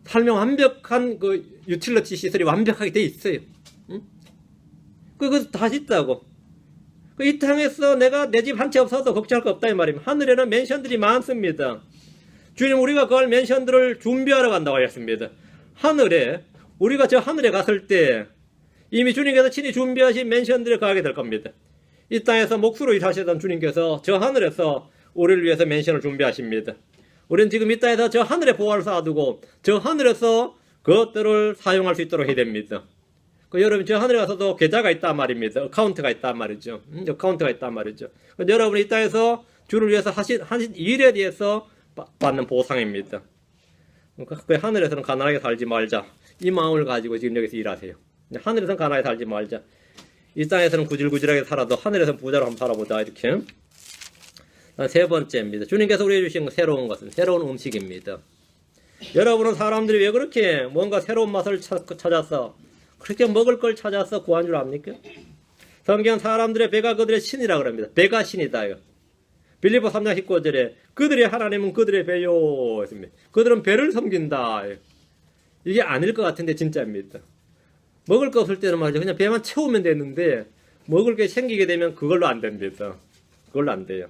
삶의 완벽한 그 유틸리티 시설이 완벽하게 돼 있어요. 응? 그거 다 있다고. 이 땅에서 내가 내 집 한 채 없어도 걱정할 거 없다 이 말입니다. 하늘에는 맨션들이 많습니다. 주님 우리가 그걸 맨션들을 준비하러 간다고 하셨습니다. 하늘에 우리가 저 하늘에 갔을 때 이미 주님께서 친히 준비하신 맨션들에 가게 될 겁니다. 이 땅에서 몫으로 일하시던 주님께서 저 하늘에서 우리를 위해서 맨션을 준비하십니다. 우리는 지금 이 땅에서 저 하늘에 보화를 쌓아두고 저 하늘에서 그것들을 사용할 수 있도록 해야 됩니다. 여러분 저 하늘에 가서도 계좌가 있단 말입니다. 어카운트가 있단 말이죠. 어카운트가 있단 말이죠. 여러분이 이 땅에서 주를 위해서 하신 일에 대해서 받는 보상입니다. 그 하늘에서는 가난하게 살지 말자. 이 마음을 가지고 지금 여기서 일하세요. 하늘에서는 가난하게 살지 말자. 이 땅에서는 구질구질하게 살아도 하늘에서는 부자로 한번 살아보자. 이렇게. 세 번째입니다. 주님께서 우리에게 주신 새로운 것은 새로운 음식입니다. 여러분은 사람들이 왜 그렇게 뭔가 새로운 맛을 찾아서 그렇게 먹을 걸 찾아서 구한 줄 압니까? 성경 사람들의 배가 그들의 신이라 그럽니다. 배가 신이다요. 빌립보 3장 19절에 그들의 하나님은 그들의 배요 했습니다. 그들은 배를 섬긴다. 이게 아닐 것 같은데 진짜입니다. 먹을 거 없을 때는 말이죠. 그냥 배만 채우면 되는데 먹을 게 생기게 되면 그걸로 안 됩니다. 그걸로 안 돼요.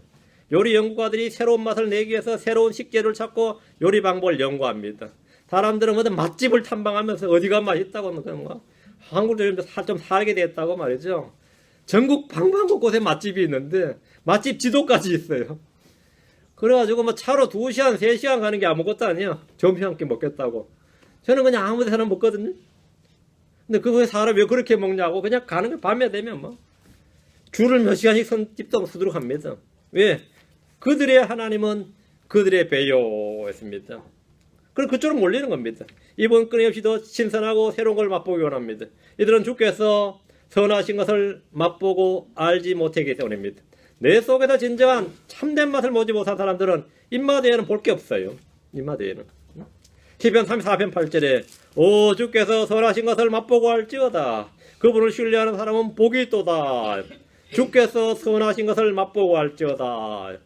요리 연구가들이 새로운 맛을 내기 위해서 새로운 식재료를 찾고 요리 방법을 연구합니다. 사람들은 어떤 맛집을 탐방하면서 어디가 맛있다고 그런 거 한국도 좀 살게 됐다고 말이죠. 전국 방방곳곳에 맛집이 있는데 맛집 지도까지 있어요. 그래가지고 뭐 차로 2시간, 3시간 가는 게 아무것도 아니야. 점심 한 끼 먹겠다고. 저는 그냥 아무 데서나 먹거든요. 근데 그거에 사람이 왜 그렇게 먹냐고 그냥 가는 거 밤에 되면 뭐 줄을 몇 시간씩 집도 서도록 합니다. 왜? 그들의 하나님은 그들의 배요 했습니다. 그럼 그쪽으로 몰리는 겁니다. 이번 끊임없이 더 신선하고 새로운 걸 맛보기 원합니다. 이들은 주께서 선하신 것을 맛보고 알지 못하기 때문입니다. 내 속에서 진정한 참된 맛을 보지 못한 사람들은 입맛에는 볼 게 없어요. 입맛에는. 시편 34편 8절에 오 주께서 선하신 것을 맛보고 알지어다. 그분을 신뢰하는 사람은 복이 있도다. 주께서 선하신 것을 맛보고 알지어다.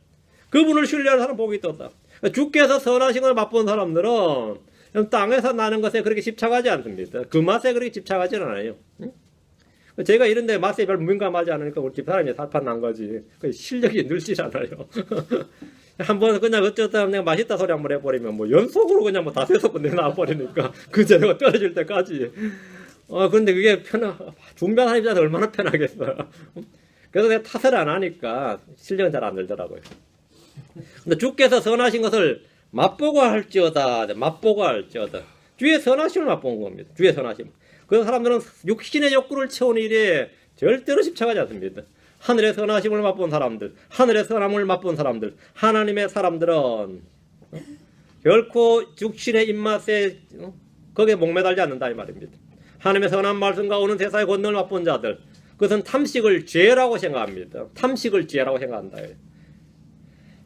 그분을 신뢰하는 사람은 복이 있도다. 주께서 선하신 것을 맛본 사람들은 땅에서 나는 것에 그렇게 집착하지 않습니다. 그 맛에 그렇게 집착하지 않아요. 제가 이런데 맛에 별 민감하지 않으니까 우리 집사람이 살판 난 거지. 실력이 늘질 않아요. 한번 그냥 어쩌다 내가 맛있다 소리 한번 해버리면 뭐 연속으로 그냥 뭐 다섯 번 내놔버리니까 그 재료가 떨어질 때까지. 근데 그게 준비한 입장에서 얼마나 편하겠어요. 그래서 내가 탓을 안 하니까 실력은 잘 안 늘더라고요. 근데 주께서 선하신 것을 맛보고 할지어다. 맛보고 할지어다. 주의 선하심을 맛본 겁니다. 주의 선하심. 그 사람들은 육신의 욕구를 채우는 일에 절대로 집착하지 않습니다. 하늘의 선하심을 맛본 사람들, 하늘의 선함을 맛본 사람들, 하나님의 사람들은 결코 육신의 입맛에 거기에 목매달지 않는다 이 말입니다. 하나님의 선한 말씀과 오는 세상의 권능을 맛본 자들, 그것은 탐식을 죄라고 생각합니다. 탐식을 죄라고 생각한다.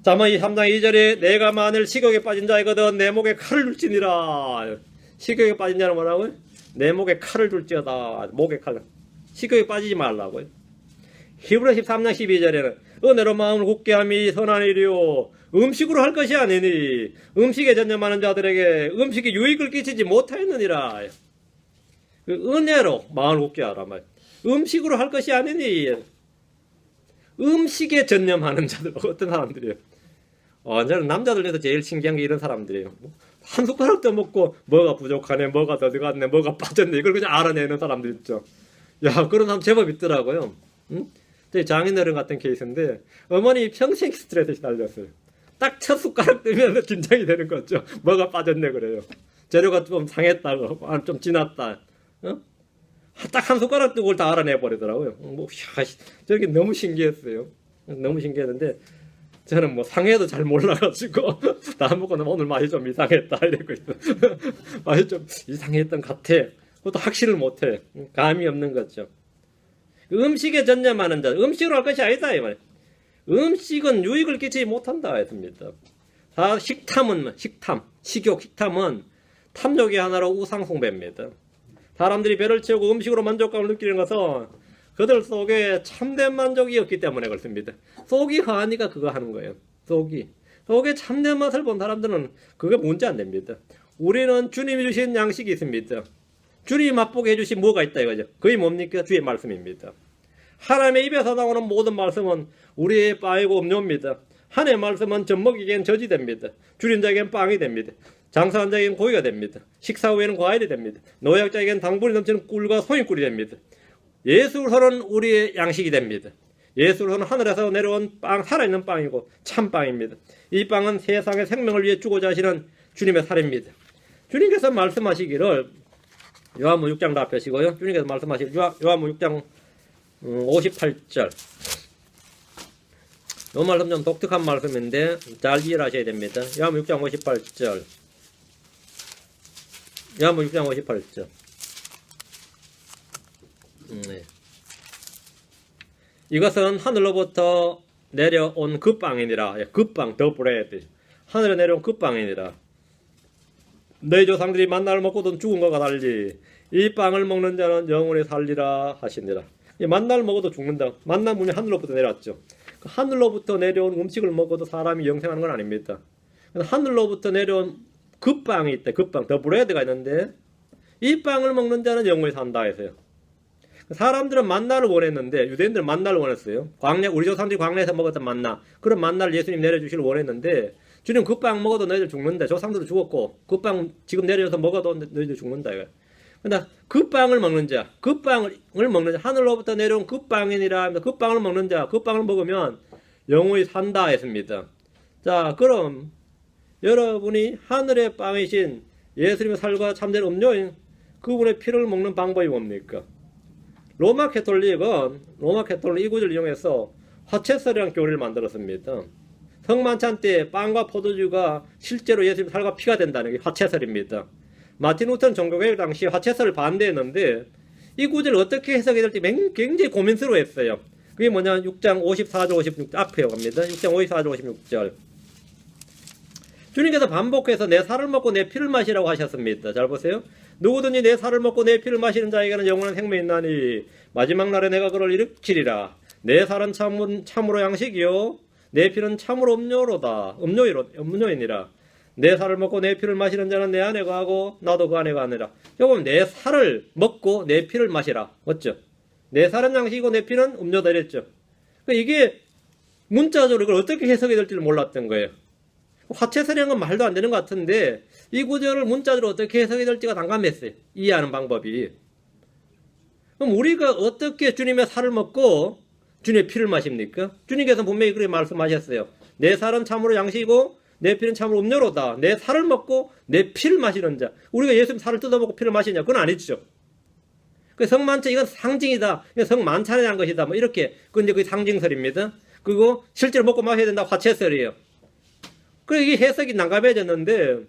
잠언 3장 2절에 내가 만일 식욕에 빠진 자이거든 내 목에 칼을 줄지니라. 식욕에 빠진 자는 뭐라고요? 내 목에 칼을 줄지어다. 목에 칼을. 식욕에 빠지지 말라고요. 히브리 13장 12절에는 은혜로 마음을 굳게 함이 선한 일이요 음식으로 할 것이 아니니 음식에 전념하는 자들에게 음식이 유익을 끼치지 못하였느니라. 그 은혜로 마음을 굳게 하라 말. 음식으로 할 것이 아니니 음식에 전념하는 자들 어떤 사람들이에요? 저는 남자들 중에서 제일 신기한 게 이런 사람들이에요. 한 숟가락도 먹고 뭐가 부족하네, 뭐가 더 들어갔네, 뭐가 빠졌네 이걸 그냥 알아내는 사람들 있죠. 야, 그런 사람 제법 있더라고요. 응? 저희 장인어른 같은 케이스인데 어머니 평생 스트레스에 시달렸어요. 딱 첫 숟가락 뜨면 긴장이 되는 거죠. 뭐가 빠졌네 그래요. 재료가 좀 상했다고, 좀 지났다. 어? 딱 한 숟가락 뜨고 그걸 다 알아내 버리더라고요. 저게 너무 신기했어요. 너무 신기했는데 저는 뭐 상해도 잘 몰라가지고 다 먹고 나면 오늘 맛이 좀 이상했다 이러고 있어. 맛이 좀 이상했던 것 같아. 그것도 확신을 못해. 감이 없는 거죠. 음식에 전념하는 자, 음식으로 할 것이 아니다 이 말이에요. 음식은 유익을 끼치지 못한다 했습니다. 식탐은 식욕, 식탐은 탐욕의 하나로 우상 숭배입니다. 사람들이 배를 채우고 음식으로 만족감을 느끼는 것은 그들 속에 참된 만족이 없기 때문에 그렇습니다. 속이 허하니까 그거 하는 거예요. 속에 참된 맛을 본 사람들은 그게 문제 안 됩니다. 우리는 주님이 주신 양식이 있습니다. 주님이 맛보게 해주신 뭐가 있다 이거죠. 그게 뭡니까? 주의 말씀입니다. 하나님의 입에서 나오는 모든 말씀은 우리의 빵이고 음료입니다. 하나님의 말씀은 젖먹이기엔 젖이 됩니다. 줄인 자에겐 빵이 됩니다. 장사한 자에겐 고기가 됩니다. 식사 후에는 과일이 됩니다. 노약자에겐 당분이 넘치는 꿀과 소인꿀이 됩니다. 예수로는 우리의 양식이 됩니다. 예수로는 하늘에서 내려온 빵, 살아있는 빵이고 참빵입니다. 이 빵은 세상의 생명을 위해 주고자 하시는 주님의 살입니다. 주님께서 말씀하시기를 요한복음 6장 다 펴시고요. 주님께서 말씀하시기를 요한복음 6장 58절 이 말씀 좀 독특한 말씀인데 잘 이해하셔야 됩니다. 요한복음 6장 58절 요한복음 6장 58절 이것은 하늘로부터 내려온 그 빵이니라. 그 빵, 더 브레드. 하늘에 내려온 그 빵이니라. 너희 조상들이 만나를 먹고도 죽은 것과 달리 이 빵을 먹는 자는 영원히 살리라 하시니라. 만나를 먹어도 죽는다. 만나 문이 하늘로부터 내려왔죠. 하늘로부터 내려온 음식을 먹어도 사람이 영생하는 건 아닙니다. 하늘로부터 내려온 그 빵이 있다. 그 빵, 더 브레드가 있는데 이 빵을 먹는 자는 영원히 산다 해서요. 사람들은 만나를 원했는데 유대인들은 만나를 원했어요. 우리 조상들이 광야에서 먹었던 만나, 그런 만나를 예수님 내려주시길 원했는데 주님 그 빵 먹어도 너희들 죽는다. 조상들도 죽었고 그 빵 지금 내려줘서 먹어도 너희들 죽는다. 그러나 그 빵을 먹는 자, 그 빵을 먹는 자, 하늘로부터 내려온 그 빵이니라. 그 빵을 먹는 자, 그 빵을 먹으면 영원히 산다 했습니다. 자, 그럼 여러분이 하늘의 빵이신 예수님의 살과 참된 음료인 그분의 피를 먹는 방법이 뭡니까? 로마 캐톨릭은 이 구절을 이용해서 화채설이라는 교리를 만들었습니다. 성만찬 때 빵과 포도주가 실제로 예수님의 살과 피가 된다는 게 화채설입니다. 마틴 루터는 종교개혁 당시 화채설을 반대했는데 이 구절을 어떻게 해석해야 될지 굉장히 고민스러워했어요. 그게 뭐냐? 6장 54절 56절 앞에 갑니다. 6장 54절 56절 주님께서 반복해서 내 살을 먹고 내 피를 마시라고 하셨습니다. 잘 보세요. 누구든지 내 살을 먹고 내 피를 마시는 자에게는 영원한 생명이 있나니 마지막 날에 내가 그를 일으키리라. 내 살은 참으로 양식이요 내 피는 참으로 음료이니라. 내 살을 먹고 내 피를 마시는 자는 내 안에 거하고 나도 그 안에 거하니라. 여러분 내 살을 먹고 내 피를 마시라. 맞죠? 내 살은 양식이고 내 피는 음료다 이랬죠. 이게 문자적으로 이걸 어떻게 해석해야 될지를 몰랐던 거예요. 화채설이라는 건 말도 안 되는 것 같은데 이 구절을 문자적으로 어떻게 해석해야 될지가 난감했어요. 이해하는 방법이. 그럼 우리가 어떻게 주님의 살을 먹고 주님의 피를 마십니까? 주님께서 분명히 그렇게 말씀하셨어요. 내 살은 참으로 양식이고 내 피는 참으로 음료로다. 내 살을 먹고 내 피를 마시는 자. 우리가 예수님 살을 뜯어먹고 피를 마시냐? 그건 아니죠. 성만찬 이건 상징이다. 성만찬에 대한 것이다. 뭐 이렇게. 그건 이제 그 상징설입니다. 그리고 실제로 먹고 마셔야 된다. 화채설이에요. 그래서 이게 해석이 난감해졌는데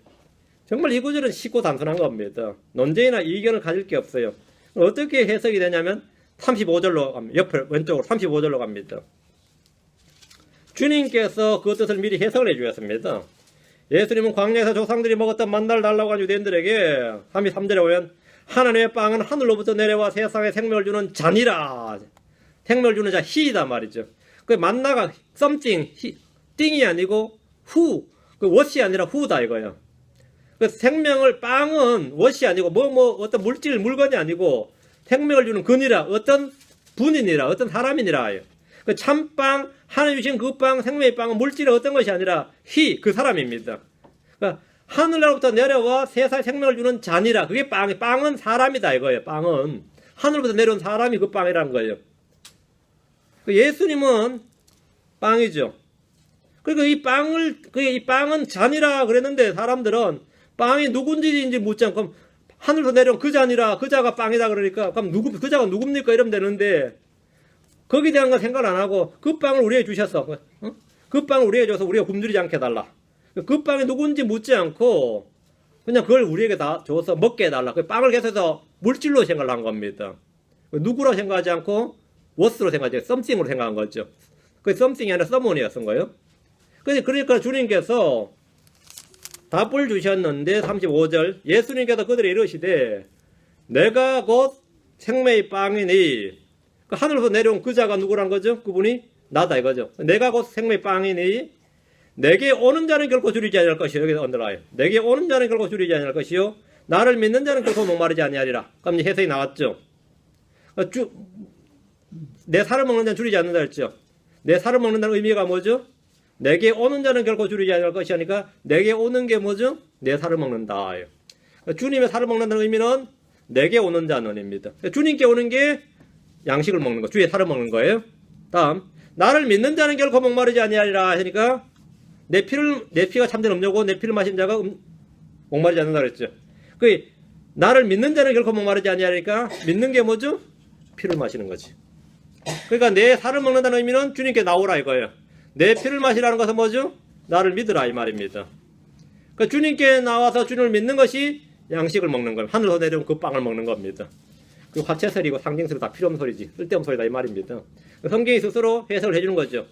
정말 이 구절은 쉽고 단순한 겁니다. 논쟁이나 이견을 가질 게 없어요. 어떻게 해석이 되냐면 35절로 갑니다. 옆에 왼쪽으로 35절로 갑니다. 주님께서 그 뜻을 미리 해석을 해주셨습니다. 예수님은 광야에서 조상들이 먹었던 만나를 달라고 한 유대인들에게 33절에 보면 하나님의 빵은 하늘로부터 내려와 세상에 생명을 주는 잔이라. 생명을 주는 자 he이다 말이죠. 그 만나가 something, 띵이 아니고 who, 그 what이 아니라 who다 이거예요. 그 생명을 빵은 what이 아니고 어떤 물질 물건이 아니고 생명을 주는 근이라 어떤 분이니라 어떤 사람이니라. 그 참빵 하나님 주신 그 빵 생명의 빵은 물질의 어떤 것이 아니라 he 그 사람입니다. 그러니까 하늘로부터 내려와 세상에 생명을 주는 잔이라 그게 빵은 사람이다 이거예요. 빵은 하늘로부터 내려온 사람이 그 빵이라는 거예요. 예수님은 빵이죠. 그러니까 이 빵은 잔이라 그랬는데 사람들은 빵이 누군지 묻지 않고 하늘에서 내려온 그 잔이라 그 자가 빵이다 그러니까 그럼 그 자가 누굽니까 이러면 되는데 거기에 대한 건 생각 안 하고 그 빵을 우리에게 주셨어. 그 빵을 우리에게 줘서 우리가 굶주리지 않게 해달라. 그 빵이 누군지 묻지 않고 그냥 그걸 우리에게 다 줘서 먹게 해달라. 그 빵을 계속해서 물질로 생각을 한 겁니다. 누구로 생각하지 않고 what으로 생각하지 something으로 생각한 거죠. 그 something이 아니라 someone이었던 거예요. 그러니까 주님께서 답을 주셨는데 35절 예수님께서 그들에게 이르시되 내가 곧 생명의 빵이니 그 하늘에서 내려온 그 자가 누구란 거죠? 그분이 나다 이거죠. 내가 곧 생명의 빵이니 내게 오는 자는 결코 줄이지 아니할 것이요. 여기서 언더라인. 내게 오는 자는 결코 줄이지 아니할 것이요. 나를 믿는 자는 결코 목마르지 아니하리라. 그럼 해석이 나왔죠. 내 살을 먹는 자는 줄이지 않는다 했죠. 내 살을 먹는다는 의미가 뭐죠? 내게 오는 자는 결코 줄이지 않을 것이 하니까 내게 오는 게 뭐죠? 내 살을 먹는다. 주님의 살을 먹는다는 의미는 내게 오는 자는입니다. 주님께 오는 게 양식을 먹는 거, 주의 살을 먹는 거예요. 다음 나를 믿는 자는 결코 목마르지 아니하리라 하니까 내 피가 참된 음료고 내 피를 마신 자가 목마르지 않는다 그랬죠. 나를 믿는 자는 결코 목마르지 아니하니까 믿는 게 뭐죠? 피를 마시는 거지. 그러니까 내 살을 먹는다는 의미는 주님께 나오라 이거예요. 내 피를 마시라는 것은 뭐죠? 나를 믿으라 이 말입니다. 그러니까 주님께 나와서 주님을 믿는 것이 양식을 먹는 거예요. 하늘에서 내려온 그 빵을 먹는 겁니다. 그 화채설이고 상징설이 다 필요 없는 소리지. 쓸데없는 소리다 이 말입니다. 성경이 스스로 해석을 해주는 거죠.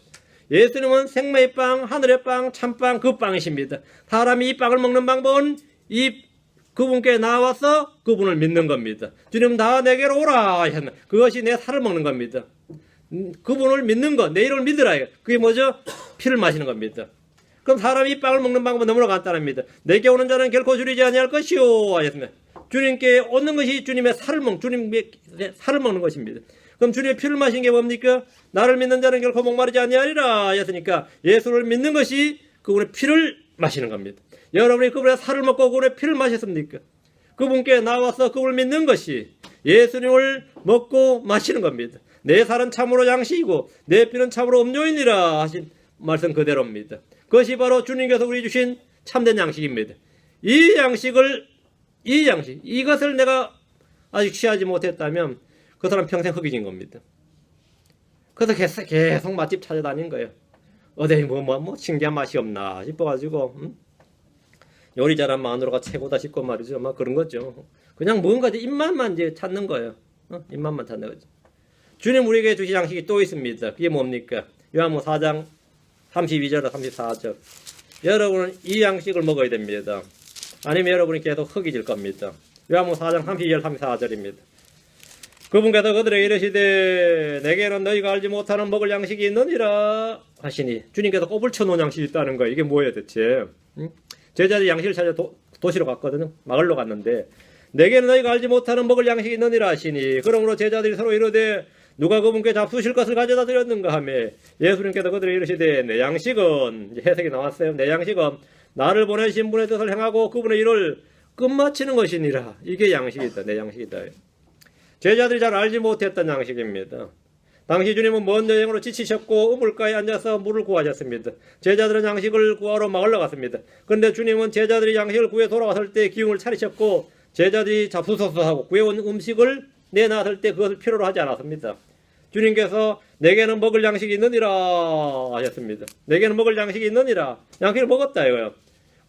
예수님은 생명의 빵, 하늘의 빵, 참빵 그 빵이십니다. 사람이 이 빵을 먹는 방법은 그분께 나와서 그분을 믿는 겁니다. 주님 다 내게로 오라 하셨나. 그것이 내 살을 먹는 겁니다. 그분을 믿는 것, 내 이름을 믿으라. 그게 뭐죠? 피를 마시는 겁니다. 그럼 사람이 이 빵을 먹는 방법은 너무나 간단합니다. 내게 오는 자는 결코 줄이지 아니할 것이요 하셨습니다. 주님께 오는 것이 주님의 살을 먹는 것입니다. 그럼 주님의 피를 마신 게 뭡니까? 나를 믿는 자는 결코 목마르지 아니하리라 하셨으니까 예수를 믿는 것이 그분의 피를 마시는 겁니다. 여러분이 그분의 살을 먹고 그분의 피를 마셨습니까? 그분께 나와서 그분을 믿는 것이 예수님을 먹고 마시는 겁니다. 내 살은 참으로 양식이고 내 피는 참으로 음료이니라 하신 말씀 그대로입니다. 그것이 바로 주님께서 우리 주신 참된 양식입니다. 이것을 내가 아직 취하지 못했다면 그 사람 평생 흑이진 겁니다. 그래서 계속 맛집 찾아다닌 거예요. 어디 신기한 맛이 없나 싶어가지고 요리 잘한 마누라가 최고다 싶고 말이죠. 막 그런 거죠. 그냥 뭔가 입맛만 이제 찾는 거예요. 입맛만 찾는 거죠. 주님 우리에게 주신 양식이 또 있습니다. 그게 뭡니까? 요한복음 4장 32절과 34절. 여러분은 이 양식을 먹어야 됩니다. 아니면 여러분이 계속 흑이질 겁니다. 요한복음 4장 32절 34절입니다. 그분께서 그들에게 이르시되 내게는 너희가 알지 못하는 먹을 양식이 있느니라 하시니 주님께서 꼽을 쳐놓은 양식이 있다는 거예요. 이게 뭐예요 대체? 제자들이 양식을 찾아 도시로 갔거든요. 마을로 갔는데 내게는 너희가 알지 못하는 먹을 양식이 있느니라 하시니 그러므로 제자들이 서로 이르되 누가 그분께 잡수실 것을 가져다 드렸는가 하며 예수님께서 그들에게 이르시되 내 양식은 이제 해석이 나왔어요. 내 양식은 나를 보내신 분의 뜻을 행하고 그분의 일을 끝마치는 것이니라. 이게 양식이다. 내 양식이다. 제자들이 잘 알지 못했던 양식입니다. 당시 주님은 먼 여행으로 지치셨고 우물가에 앉아서 물을 구하셨습니다. 제자들은 양식을 구하러 마을로 갔습니다. 그런데 주님은 제자들이 양식을 구해 돌아왔을 때 기운을 차리셨고 제자들이 잡수소서 하고 구해온 음식을 내놨을 때 그것을 필요로 하지 않았습니다. 주님께서 내게는 먹을 양식이 있느니라 하셨습니다. 내게는 먹을 양식이 있느니라. 양식을 먹었다 이거예요.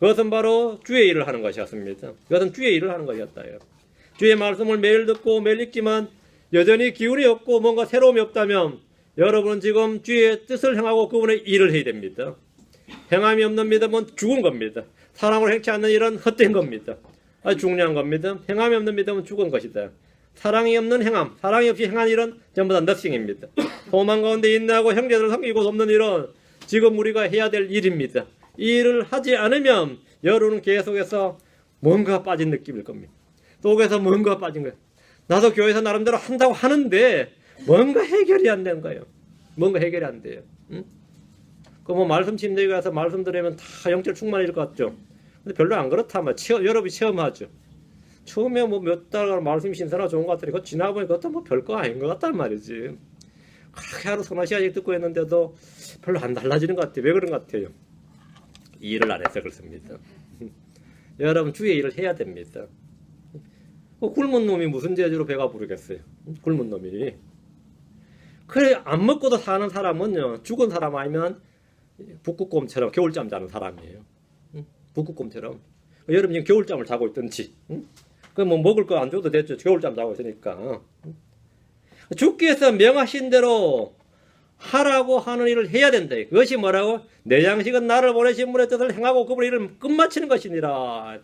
그것은 바로 주의 일을 하는 것이었습니다. 그것은 주의 일을 하는 것이었다. 주의 말씀을 매일 듣고 매일 읽지만 여전히 기운이 없고 뭔가 새로움이 없다면 여러분은 지금 주의 뜻을 행하고 그분의 일을 해야 됩니다. 행함이 없는 믿음은 죽은 겁니다. 사랑으로 행치 않는 일은 헛된 겁니다. 아주 중요한 겁니다. 행함이 없는 믿음은 죽은 것이다. 사랑이 없는 행함, 사랑이 없이 행한 일은 전부 다 너싱입니다. 소망 가운데 인내하고 형제들을 섬기고 돕는 일은 지금 우리가 해야 될 일입니다. 이 일을 하지 않으면 여러분은 계속해서 뭔가 빠진 느낌일 겁니다. 속에서 뭔가 빠진 거예요. 나도 교회에서 나름대로 한다고 하는데 뭔가 해결이 안 되는 거예요. 뭔가 해결이 안 돼요. 응? 그 뭐 말씀 침대에 가서 말씀 들으면 다 영적 충만일 것 같죠. 근데 별로 안 그렇다면 여러분이 체험하죠. 처음에 뭐 몇 달 말씀 신선하고 좋은 것 같더니 그거 지나보니 그것도 뭐 별거 아닌 것 같단 말이지. 그렇게 하루 서너 시간씩 듣고 했는데도 별로 안 달라지는 것 같아요. 왜 그런 것 같아요? 일을 안 해서 그렇습니다. 여러분 주의 일을 해야 됩니다. 굶은 놈이 무슨 재주로 배가 부르겠어요? 굶은 놈이. 그래 안 먹고도 사는 사람은요, 죽은 사람 아니면 북극곰처럼 겨울잠 자는 사람이에요. 북극곰처럼. 여러분 지금 겨울잠을 자고 있든지, 그 뭐 먹을 거 안 줘도 됐죠. 겨울잠 자고 있으니까. 주께서 명하신 대로 하라고 하는 일을 해야 된다. 그것이 뭐라고? 내 양식은 나를 보내신 분의 뜻을 행하고 그분의 일을 끝마치는 것이니라.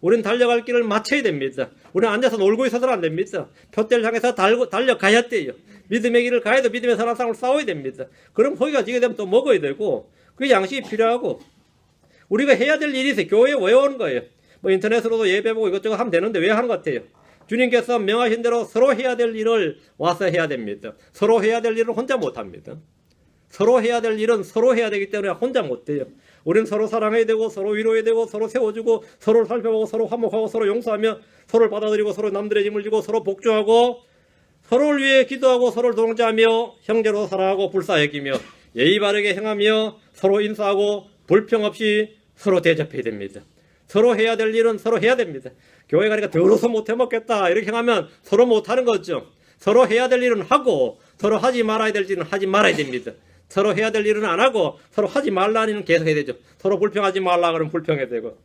우리는 달려갈 길을 마쳐야 됩니다. 우리는 앉아서 놀고 있어서는 안 됩니다. 표대를 향해서 달려가야 돼요. 믿음의 길을 가야 돼. 믿음의 선한 싸움을 싸워야 됩니다. 그럼 거기가 지게 되면 또 먹어야 되고, 그게 양식이 필요하고, 우리가 해야 될 일이 있어요. 교회에 왜 오는 거예요? 뭐 인터넷으로도 예배 보고 이것저것 하면 되는데 왜 하는 것 같아요? 주님께서 명하신 대로 서로 해야 될 일을 와서 해야 됩니다. 서로 해야 될 일은 혼자 못합니다. 서로 해야 될 일은 서로 해야 되기 때문에 혼자 못해요. 우리는 서로 사랑해야 되고, 서로 위로해야 되고, 서로 세워주고, 서로를 살펴보고, 서로 화목하고, 서로 용서하며, 서로를 받아들이고, 서로 남들의 짐을 지고, 서로 복주하고, 서로를 위해 기도하고, 서로를 동정하며, 형제로 살아가고, 불사여기며, 예의 바르게 행하며, 서로 인사하고, 불평 없이 서로 대접해야 됩니다. 서로 해야 될 일은 서로 해야 됩니다. 교회 가니까 더러워서 못해 먹겠다 이렇게 하면 서로 못하는 거죠. 서로 해야 될 일은 하고, 서로 하지 말아야 될 일은 하지 말아야 됩니다. 서로 해야 될 일은 안 하고, 서로 하지 말라는 일은 계속 해야 되죠. 서로 불평하지 말라 그러면 불평해야 되고.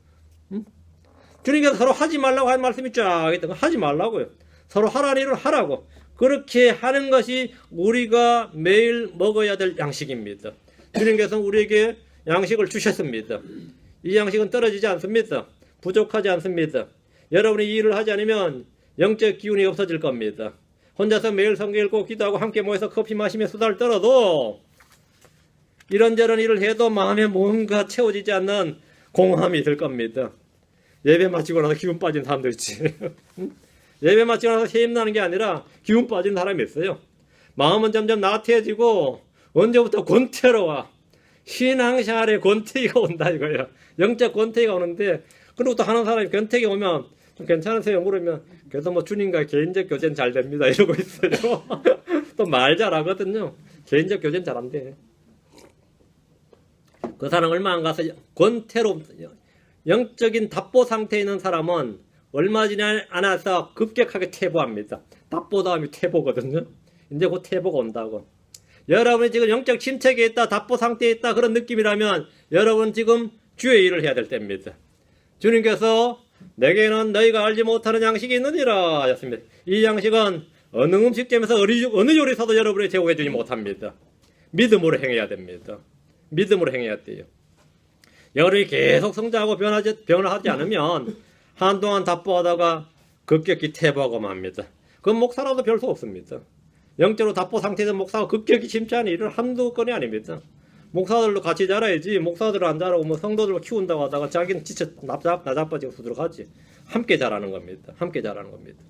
주님께서 서로 하지 말라고 하는 말씀이 쫙 있다. 하지 말라고요. 서로 하라는 일을 하라고. 그렇게 하는 것이 우리가 매일 먹어야 될 양식입니다. 주님께서 우리에게 양식을 주셨습니다. 이 양식은 떨어지지 않습니다. 부족하지 않습니다. 여러분이 이 일을 하지 않으면 영적 기운이 없어질 겁니다. 혼자서 매일 성경 읽고 기도하고 함께 모여서 커피 마시며 수다를 떨어도 이런저런 일을 해도 마음에 뭔가 채워지지 않는 공허함이 들 겁니다. 예배 마치고 나서 기운 빠진 사람도 있지. 예배 마치고 나서 힘나는 게 아니라 기운 빠진 사람이 있어요. 마음은 점점 나태해지고 언제부터 권태로워. 신앙생활에 권태기가 온다 이거야. 영적 권태기가 오는데, 그리고 또 하는 사람이 권태기 오면 좀 괜찮으세요? 물으면 그래서 뭐 주님과 개인적 교제는 잘 됩니다 이러고 있어요. 또 말 잘하거든요. 개인적 교제는 잘 안 돼. 그 사람 얼마 안 가서 권태로 영적인 답보 상태에 있는 사람은 얼마 지나 않아서 급격하게 퇴보합니다. 답보 다음이 퇴보거든요. 이제 곧 퇴보가 온다고. 여러분이 지금 영적 침체기에 있다, 답보 상태에 있다 그런 느낌이라면 여러분 지금 주의 일을 해야 될 때입니다. 주님께서 내게는 너희가 알지 못하는 양식이 있느니라 하셨습니다. 이 양식은 어느 음식점에서 어느 요리사도 여러분에게 제공해 주지 못합니다. 믿음으로 행해야 됩니다. 믿음으로 행해야 돼요. 여러분이 계속 성장하고 변화하지 않으면 한동안 답보하다가 급격히 퇴보하고 맙니다. 그건 목사라도 별 수 없습니다. 영적으로 답보 상태에서 목사가 급격히 침체하는 일은 한두 건이 아닙니다. 목사들도 같이 자라야지, 목사들을 안 자라고 뭐 성도들을 키운다고 하다가 자기는 지쳐 나자빠지고 수들어가지. 함께 자라는 겁니다. 함께 자라는 겁니다.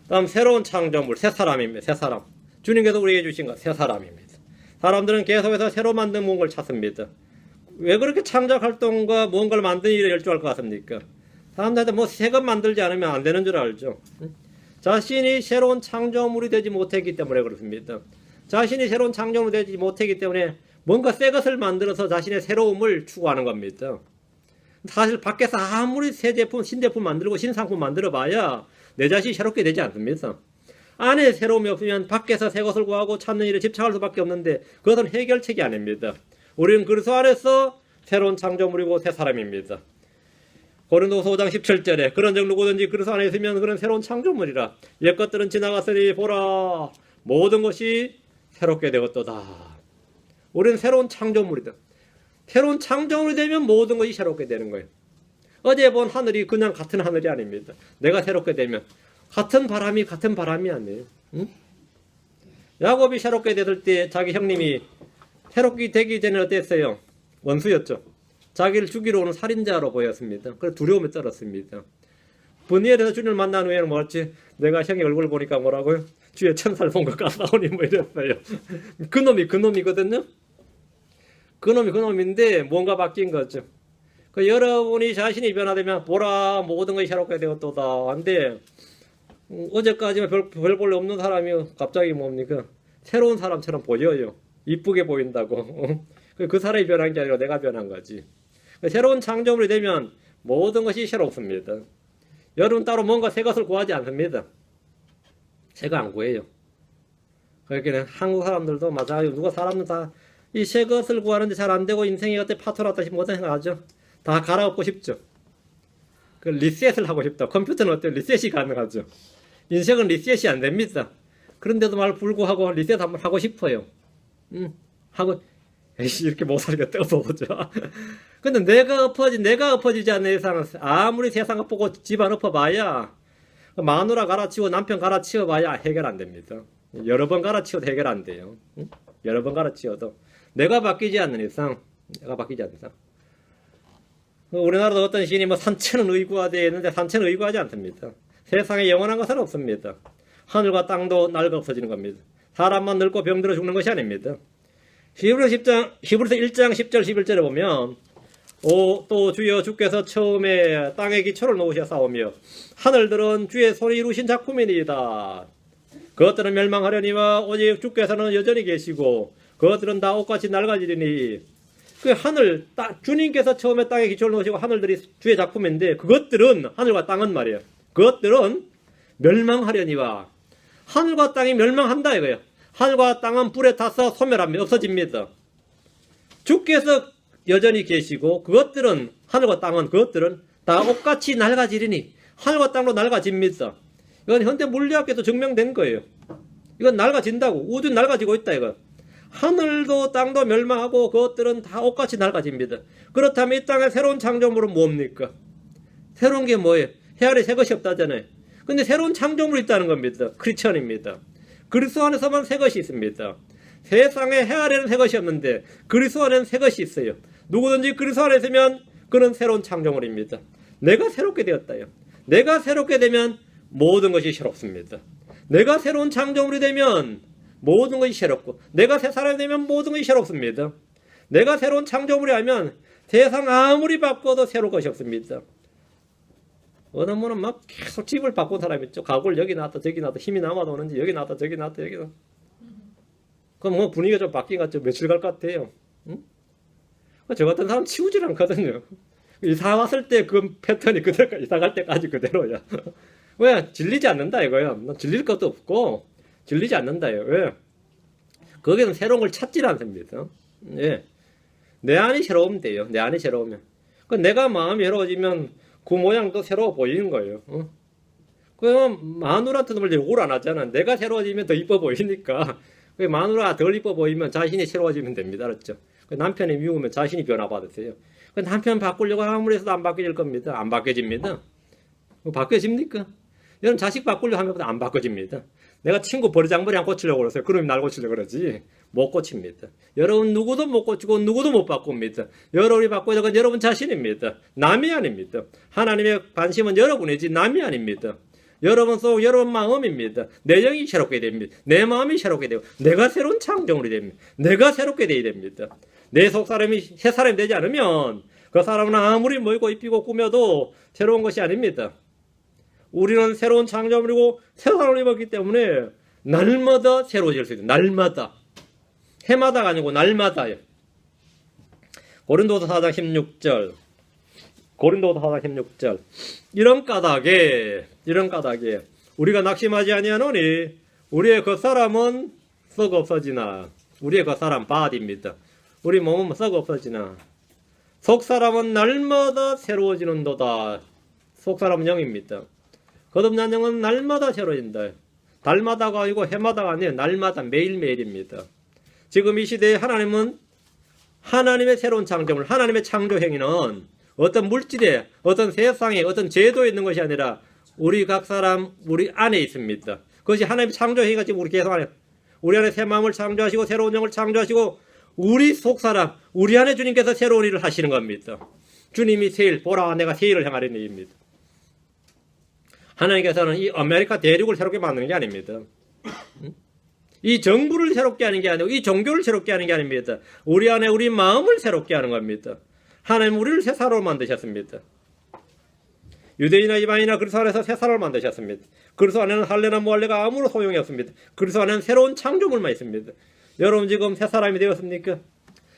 다음 새로운 창조물, 새 사람입니다. 새 사람. 주님께서 우리에게 주신 것, 새 사람입니다. 사람들은 계속해서 새로 만든 무언가를 찾습니다. 왜 그렇게 창작 활동과 무언가를 만드는 일에 열중할 것 같습니까? 사람들한테 뭐 새 것 만들지 않으면 안 되는 줄 알죠. 자신이 새로운 창조물이 되지 못했기 때문에 그렇습니다. 자신이 새로운 창조물이 되지 못했기 때문에 뭔가 새 것을 만들어서 자신의 새로움을 추구하는 겁니다. 사실 밖에서 아무리 새 제품, 신제품 만들고 신상품 만들어 봐야 내 자신이 새롭게 되지 않습니다. 안에 새로움이 없으면 밖에서 새 것을 구하고 찾는 일에 집착할 수밖에 없는데 그것은 해결책이 아닙니다. 우리는 그리스도 안에서 새로운 창조물이고 새 사람입니다. 고린도서 5장 17절에 그런 적 누구든지 그리스도 안에 있으면 그런 새로운 창조물이라. 옛 것들은 지나갔으니 보라 모든 것이 새롭게 되었도다. 우리는 새로운 창조물이다. 새로운 창조물이 되면 모든 것이 새롭게 되는 거예요. 어제 본 하늘이 그냥 같은 하늘이 아닙니다. 내가 새롭게 되면 같은 바람이 아니에요. 응? 야곱이 새롭게 됐을 때 자기 형님이 새롭게 되기 전에 어땠어요? 원수였죠. 자기를 죽이러 오는 살인자로 보였습니다. 그래서 두려움에 떨었습니다. 분이에 대해서 주님을 만난 후에는 뭐였지? 내가 형의 얼굴 보니까 뭐라고요? 주의 천사를 본 것 같사오니 뭐 이랬어요. 그놈이거든요. 그놈인데 뭔가 바뀐 거죠. 그 여러분이 자신이 변화되면 보라 모든 것이 새롭게 되었도다. 근데 어제까지만 별 볼일 없는 사람이 갑자기 뭡니까? 새로운 사람처럼 보여요. 이쁘게 보인다고. 그 사람이 변한 게 아니라 내가 변한 거지. 새로운 창조물이 되면 모든 것이 새롭습니다. 여러분 따로 뭔가 새 것을 구하지 않습니다. 새가 안 구해요. 그러니까 한국 사람들도 마찬가지로 누가 사람은 다 이 새 것을 구하는데 잘 안 되고 인생이 어때 파토났다 싶으면 어떤 생각하죠? 다 갈아엎고 싶죠. 그 리셋을 하고 싶다. 컴퓨터는 어때요? 리셋이 가능하죠. 인생은 리셋이 안 됩니다. 그런데도 말 불구하고 리셋 한번 하고 싶어요. 하고 에이씨 이렇게 못 살겠다 엎어보죠. 근데 내가 엎어지지 않는 이상은 아무리 세상 엎고 집안 엎어봐야 마누라 갈아치우고 남편 갈아치워봐야 해결 안 됩니다. 여러 번 갈아치워도 해결 안 돼요. 여러 번 갈아치워도 내가 바뀌지 않는 이상 우리나라도 어떤 시인이 뭐 산천은 의구하되 했는데 산천은 의구하지 않습니다. 세상에 영원한 것은 없습니다. 하늘과 땅도 낡아 없어지는 겁니다. 사람만 늙고 병들어 죽는 것이 아닙니다. 히브리서 1장 10절 11절에 보면 또 주여 주께서 처음에 땅에 기초를 놓으셨사오며 하늘들은 주의 손이 이루신 작품이니이다. 그것들은 멸망하려니와 오직 주께서는 여전히 계시고 그것들은 다 옷같이 낡아지리니 그 하늘 주님께서 처음에 땅에 기초를 놓으시고 하늘들이 주의 작품인데 그것들은 하늘과 땅은 말이에요. 그것들은 멸망하려니와 하늘과 땅이 멸망한다 이거예요. 하늘과 땅은 불에 타서 소멸합니다. 없어집니다. 주께서 여전히 계시고 그것들은 하늘과 땅은 그것들은 다 옷같이 낡아지리니 하늘과 땅도 낡아집니다. 이건 현대 물리학에도 증명된 거예요. 이건 낡아진다고. 우주는 낡아지고 있다 이거. 하늘도 땅도 멸망하고 그것들은 다 옷같이 낡아집니다. 그렇다면 이 땅의 새로운 창조물은 뭡니까? 새로운 게 뭐예요? 해 아래 새 것이 없다잖아요. 근데 새로운 창조물이 있다는 겁니다. 크리스천입니다. 그리스도 안에서만 새 것이 있습니다. 세상에 해 아래는 새 것이 없는데 그리스도 안에는 새 것이 있어요. 누구든지 그리스도 안에 있으면 그는 새로운 창조물입니다. 내가 새롭게 되었다요. 내가 새롭게 되면 모든 것이 새롭습니다. 내가 새로운 창조물이 되면 모든 것이 새롭고 내가 새 사람이 되면 모든 것이 새롭습니다. 내가 새로운 창조물이 하면 세상 아무리 바꿔도 새로운 것이 없습니다. 어느 분은 막 계속 집을 바꾼 사람이 있죠. 가구를 여기 놨다 저기 놨다 힘이 남아도 오는지 여기 놨다 저기 놨다 여기 놨다. 그럼 뭐 분위기가 좀 바뀐 것 같죠. 며칠 갈 것 같아요. 응? 저 같은 사람 치우질 않거든요. 이사 왔을 때 그 패턴이 그대로 이사 갈 때까지 그대로야. 왜? 질리지 않는다 이거야. 질릴 것도 없고 질리지 않는다요. 왜? 거기는 새로운 걸 찾질 않습니다. 예. 내 안이 새로우면 돼요. 내 안이 새로우면. 내가 마음이 새로워지면 그 모양도 새로워 보이는 거예요. 그러면 마누라한테도 뭘 욕을 안 하잖아. 내가 새로워지면 더 이뻐 보이니까. 마누라가 덜 이뻐 보이면 자신이 새로워지면 됩니다. 그렇죠? 남편이 미우면 자신이 변화받으세요. 남편 바꾸려고 아무리 해서도 안 바뀌질 겁니다. 안 바뀌어집니다. 바뀌어집니까? 여러분 자식 바꾸려고 하면 안 바뀌어집니다. 내가 친구 버리장머리 안 고치려고 그러세요. 그놈이 날 고치려고 그러지. 못 고칩니다. 여러분 누구도 못 고치고 누구도 못 바꿉니다. 여러분이 바꿔야 될 건 여러분 자신입니다. 남이 아닙니다. 하나님의 관심은 여러분이지 남이 아닙니다. 여러분 속 여러분 마음입니다. 내 영이 새롭게 됩니다. 내 마음이 새롭게 되고 내가 새로운 창조물이 됩니다. 내가 새롭게 되어야 됩니다. 내 속 사람이 새 사람이 되지 않으면 그 사람은 아무리 모이고 입히고 꾸며도 새로운 것이 아닙니다. 우리는 새로운 창조물이고 새 사람을 입었기 때문에 날마다 새로워질 수 있어요. 날마다. 해마다가 아니고 날마다요. 고린도서 4장 16절. 이런 까닭에 우리가 낙심하지 아니하노니 우리의 겉사람은 썩어 없어지나 우리의 겉사람 바디입니다. 우리 몸은 썩어 없어지나 속사람은 날마다 새로워지는도다. 속사람은 영입니다. 거듭난 영은 날마다 새로워진다. 달마다가 아니고 해마다가 아니에요. 날마다 매일매일입니다. 지금 이 시대에 하나님은 하나님의 새로운 창조물, 하나님의 창조 행위는 어떤 물질에, 어떤 세상에, 어떤 제도에 있는 것이 아니라 우리 각 사람 우리 안에 있습니다. 그것이 하나님의 창조행위가 지금 우리 계속 안에, 우리 안에 새 마음을 창조하시고 새로운 영을 창조하시고 우리 속 사람 우리 안에 주님께서 새로운 일을 하시는 겁니다. 주님이 세일 보라 내가 세일을 행하려는 일입니다. 하나님께서는 이 아메리카 대륙을 새롭게 만드는 게 아닙니다. 이 정부를 새롭게 하는 게 아니고 이 종교를 새롭게 하는 게 아닙니다. 우리 안에 우리 마음을 새롭게 하는 겁니다. 하나님 우리를 새 사람으로 만드셨습니다. 유대인이나 이방인이나 그리스도 안에서 새 사람을 만드셨습니다. 그리스도 안에는 할례나 무할례가 아무런 소용이 없습니다. 그리스도 안에는 새로운 창조물만 있습니다. 여러분 지금 새 사람이 되었습니까?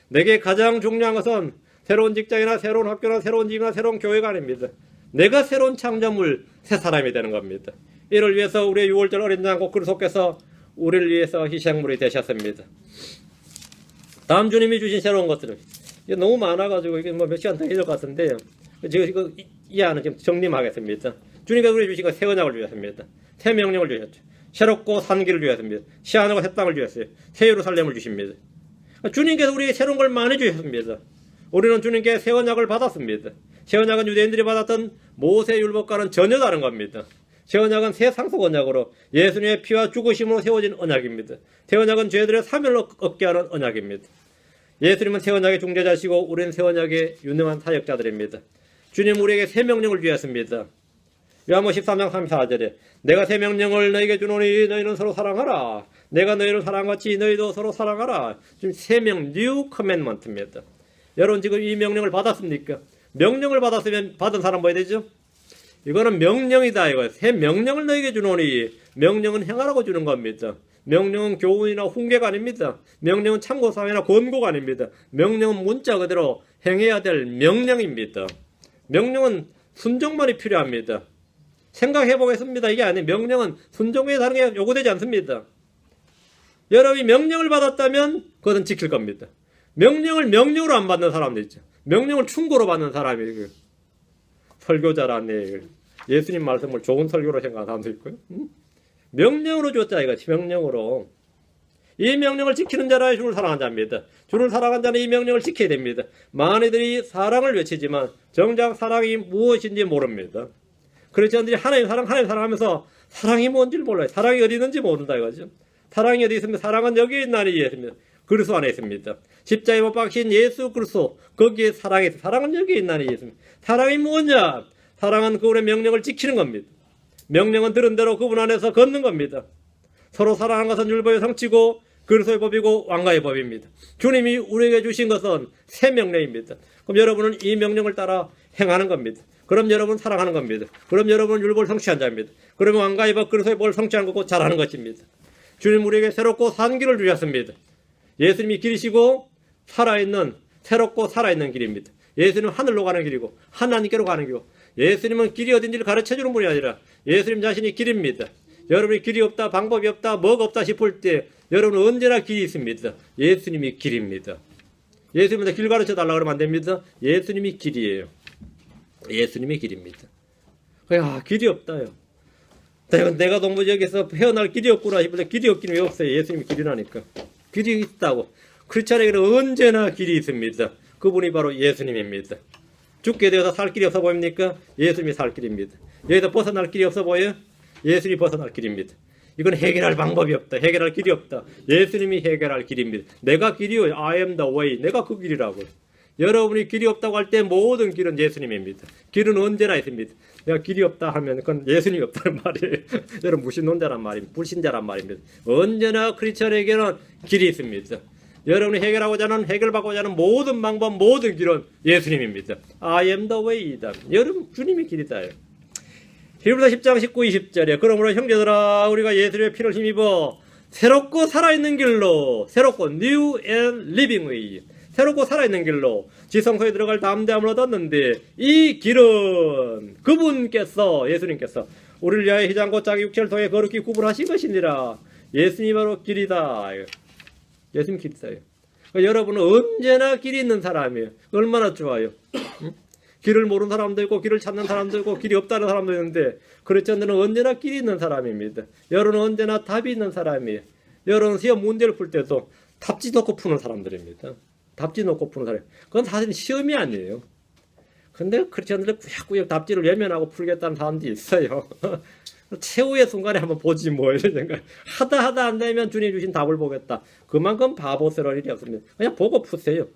내게 가장 중요한 것은 새로운 직장이나 새로운 학교나 새로운 집이나 새로운 교회가 아닙니다. 내가 새로운 창조물 새 사람이 되는 겁니다. 이를 위해서 우리의 6월절 어린 양과 그리스도께서 우리를 위해서 희생물이 되셨습니다. 다음 주님이 주신 새로운 것들은 이게 너무 많아가지고 이게 뭐 몇 시간 더 해줄 것 같은데요. 지금 이거 이 안은 지금 정리하겠습니다. 주님께서 우리 주신 것 새 언약을 주셨습니다. 새 명령을 주셨죠. 새롭고 산 길을 주셨습니다. 새 하늘과 새 땅을 주셨어요. 새 예루살렘을 주십니다. 주님께서 우리에게 새로운 걸 많이 주셨습니다. 우리는 주님께 새 언약을 받았습니다. 새 언약은 유대인들이 받았던 모세 율법과는 전혀 다른 겁니다. 새 언약은 새 상속 언약으로 예수님의 피와 죽으심으로 세워진 언약입니다. 새 언약은 죄들의 사멸을 얻게 하는 언약입니다. 예수님은 새 언약의 중재자시고 우리는 새 언약의 유능한 사역자들입니다. 주님 우리에게 새 명령을 주셨습니다. 요한복음 13장 34절에 내가 새 명령을 너희에게 주노니 너희는 서로 사랑하라. 내가 너희를 사랑같이 너희도 서로 사랑하라. 지금 새 명, 뉴 커맨먼트입니다. 여러분 지금 이 명령을 받았습니까? 명령을 받았으면 받은 사람 뭐 해야 되죠? 이거는 명령이다. 이거 새 명령을 너희에게 주노니 명령은 행하라고 주는 겁니다. 명령은 교훈이나 훈계가 아닙니다. 명령은 참고사항이나 권고가 아닙니다. 명령은 문자 그대로 행해야 될 명령입니다. 명령은 순종만이 필요합니다. 생각해 보겠습니다. 이게 아니에요. 명령은 순종에 다른 게 요구되지 않습니다. 여러분이 명령을 받았다면 그것은 지킬 겁니다. 명령을 명령으로 안 받는 사람도 있죠. 명령을 충고로 받는 사람이 설교자라네. 예수님 말씀을 좋은 설교로 생각하는 사람도 있고요. 명령으로 줬자 이거지. 명령으로. 이 명령을 지키는 자라 주를 사랑한 자입니다. 주를 사랑한 자는 이 명령을 지켜야 됩니다. 많이들이 사랑을 외치지만 정작 사랑이 무엇인지 모릅니다. 그리스도인들이 하나님 사랑 하면서 사랑이 뭔지를 몰라요. 사랑이 어디 있는지 모른다 이거죠. 사랑이 어디 있습니까? 사랑은 여기에 있나니 있습니다. 그리스도 안에 있습니다. 십자가에 못 박힌 예수 그리스도 거기에 사랑이 있습니다. 사랑은 여기에 있나니 있습니다. 사랑이 뭐냐? 사랑은 그분의 명령을 지키는 겁니다. 명령은 들은 대로 그분 안에서 걷는 겁니다. 서로 사랑하는 것은 율법의 성취고 그리스도의 법이고 왕가의 법입니다. 주님이 우리에게 주신 것은 새 명령입니다. 그럼 여러분은 이 명령을 따라 행하는 겁니다. 그럼 여러분은 사랑하는 겁니다. 그럼 여러분은 율법을 성취한 자입니다. 그러면 왕가의 법 그리스도의 법을 성취하는 거고 잘하는 것입니다. 주님 우리에게 새롭고 산 길을 주셨습니다. 예수님이 길이시고 살아있는 새롭고 살아있는 길입니다. 예수님은 하늘로 가는 길이고 하나님께로 가는 길이고 예수님은 길이 어딘지를 가르쳐주는 분이 아니라 예수님 자신이 길입니다. 여러분이 길이 없다 방법이 없다 뭐가 없다 싶을 때 여러분은 언제나 길이 있습니다. 예수님이 길입니다. 예수님한테 길 가르쳐 달라고 그러면 안 됩니다. 예수님이 길이에요. 예수님이 길입니다. 야 길이 없다요. 내가 너무 여기서 헤어날 길이 없구나 싶을 때 길이 없기는 왜 없어요. 예수님이 길이라니까. 길이 있다고. 크리스찬에게는 언제나 길이 있습니다. 그분이 바로 예수님입니다. 죽게 되어서 살 길이 없어 보입니까? 예수님이 살 길입니다. 여기서 벗어날 길이 없어 보여요? 예수님이 벗어날 길입니다. 이건 해결할 방법이 없다. 해결할 길이 없다. 예수님이 해결할 길입니다. 내가 길이요. I am the way. 내가 그 길이라고요. 여러분이 길이 없다고 할 때 모든 길은 예수님입니다. 길은 언제나 있습니다. 내가 길이 없다 하면 그건 예수님이 없다는 말이에요. 여러분 무신론자란 말입니다. 불신자란 말입니다. 언제나 크리스천에게는 길이 있습니다. 여러분이 해결하고자 하는 해결받고자 하는 모든 방법 모든 길은 예수님입니다. I am the way이다. 여러분 주님이 길이다. 히브리서 10장 19, 20절에 그러므로 형제들아 우리가 예수님의 피를 힘입어 새롭고 살아있는 길로 새롭고 new and living way 새롭고 살아있는 길로 지성소에 들어갈 담대함을 얻었는데 이 길은 그분께서 예수님께서 우리를 위하여 희장고 자기 육체를 통해 거룩히 구분하신 것이니라. 예수님이 바로 길이다. 예수님 길이다. 여러분은 언제나 길이 있는 사람이에요. 얼마나 좋아요. 응? 길을 모르는 사람도 있고 길을 찾는 사람도 있고 길이 없다는 사람도 있는데 그렇지않는 언제나 길이 있는 사람입니다. 여러분은 언제나 답이 있는 사람이에요. 여러분 시험 문제를 풀 때도 답지 놓고 푸는 사람들입니다. 답지 놓고 푸는 사람. 그건 사실 시험이 아니에요. 근데 크리스천들이 꾸역꾸역 답지를 외면하고 풀겠다는 사람도 있어요. 최후의 순간에 한번 보지 뭐 이런 생각. 하다 안 되면 주님 주신 답을 보겠다. 그만큼 바보스러운 일이 없습니다. 그냥 보고 푸세요.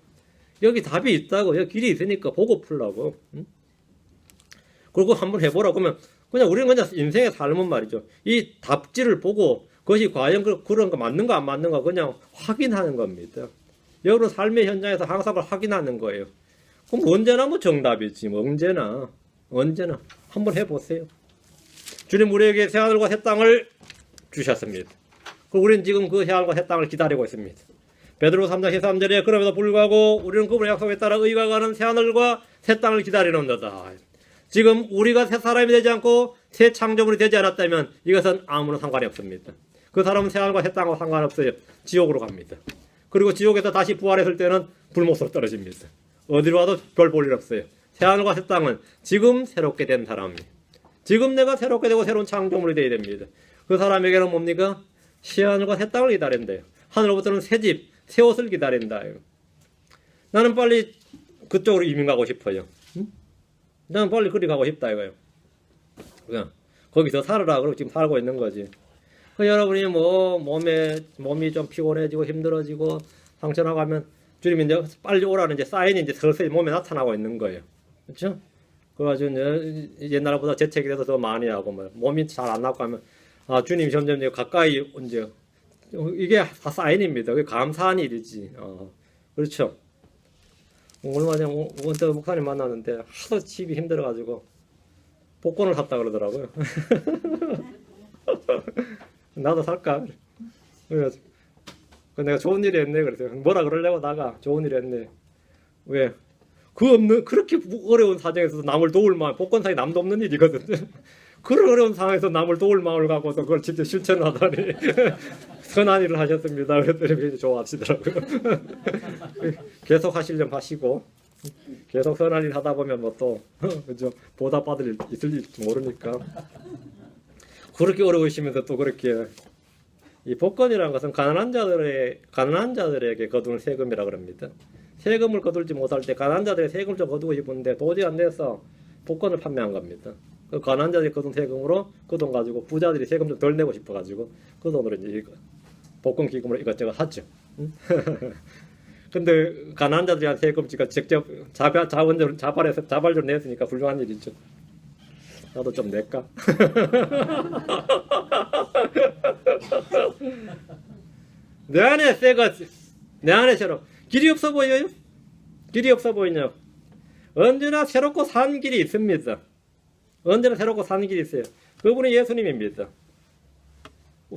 여기 답이 있다고, 여기 길이 있으니까 보고 풀라고. 응? 그리고 한번 해보라고 하면 그냥 우리는 그냥 인생의 삶은 말이죠. 이 답지를 보고 그것이 과연 그런 거 맞는가 안 맞는가 그냥 확인하는 겁니다. 여러분 삶의 현장에서 항상 그걸 확인하는 거예요. 그럼 언제나 뭐 정답이지. 뭐 언제나 한번 해보세요. 주님 우리에게 새하늘과 새 땅을 주셨습니다. 그리고 우리는 지금 그 새하늘과 새 땅을 기다리고 있습니다. 베드로 3장 13절에 그럼에도 불구하고 우리는 그분의 약속에 따라 의가 가는 새하늘과 새 땅을 기다리는도다. 지금 우리가 새 사람이 되지 않고 새 창조물이 되지 않았다면 이것은 아무런 상관이 없습니다. 그 사람은 새하늘과 새 땅과 상관없어요. 지옥으로 갑니다. 그리고 지옥에서 다시 부활했을 때는 불못으로 떨어집니다. 어디로 와도 별 볼 일 없어요. 새하늘과 새 땅은 지금 새롭게 된 사람이에요. 지금 내가 새롭게 되고 새로운 창조물이 되어야 됩니다. 그 사람에게는 뭡니까? 새하늘과 새 땅을 기다린대요. 하늘로부터는 새 집, 새 옷을 기다린다. 나는 빨리 그쪽으로 이민 가고 싶어요. 응? 나는 빨리 그리 가고 싶다 이거예요. 그냥 거기서 살아라. 그러고 지금 살고 있는 거지. 여러분이 뭐 몸이 좀 피곤해지고 힘들어지고 상처나고 하면 주님이 이제 빨리 오라는 이제 사인이 이제 슬슬 몸에 나타나고 있는 거예요. 그렇죠? 그래가지고 이제 옛날보다 재채기 돼서 더 많이 하고 뭐 몸이 잘 안 낫고 하면 아 주님이 점점 이제 가까이 이제 이게 다 사인입니다. 그게 감사한 일이지. 그렇죠. 얼마 전에 원태 목사님 만났는데 하도 집이 힘들어가지고 복권을 샀다 그러더라고요. 나도 살까? 그래서 내가 좋은 일이 했네. 그래서 뭐라 그러려고 나가 좋은 일이 했네. 왜? 그렇게 어려운 사정에서 남을 도울 마음, 복권사에 남도 없는 일이거든. 그런 어려운 상황에서 남을 도울 마음을 갖고서 그걸 진짜 실천하다니 선한 일을 하셨습니다. 그랬더니 좋아하시더라고요. 계속 하시려면 하시고 계속 선한 일 하다 보면 뭐 또 그죠 보답받을 일 있을지 모르니까 그렇게 어려우시면서 또 그렇게 이 복권이라는 것은 가난한 자들에게 거두는 세금이라 그럽니다. 세금을 거둘지 못할 때 가난한 자들의 세금을 좀 거두고 싶은데 도저히 안 돼서 복권을 판매한 겁니다. 그 가난한 자들이 거둔 세금으로 그 돈 가지고 부자들이 세금 좀 덜 내고 싶어가지고 그 돈으로 이제 복권 기금으로 이것저것 샀죠. 근데 가난한 자들이 세금지가 직접 자발적으로 냈으니까 훌륭한 일이죠. 나도 좀 낼까? 내 안에 새가 내 안에 새로 길이 없어 보여요? 길이 없어 보이냐? 언제나 새롭고 산 길이 있습니다. 언제나 새롭고 산 길이 있어요. 그분이 예수님입니다.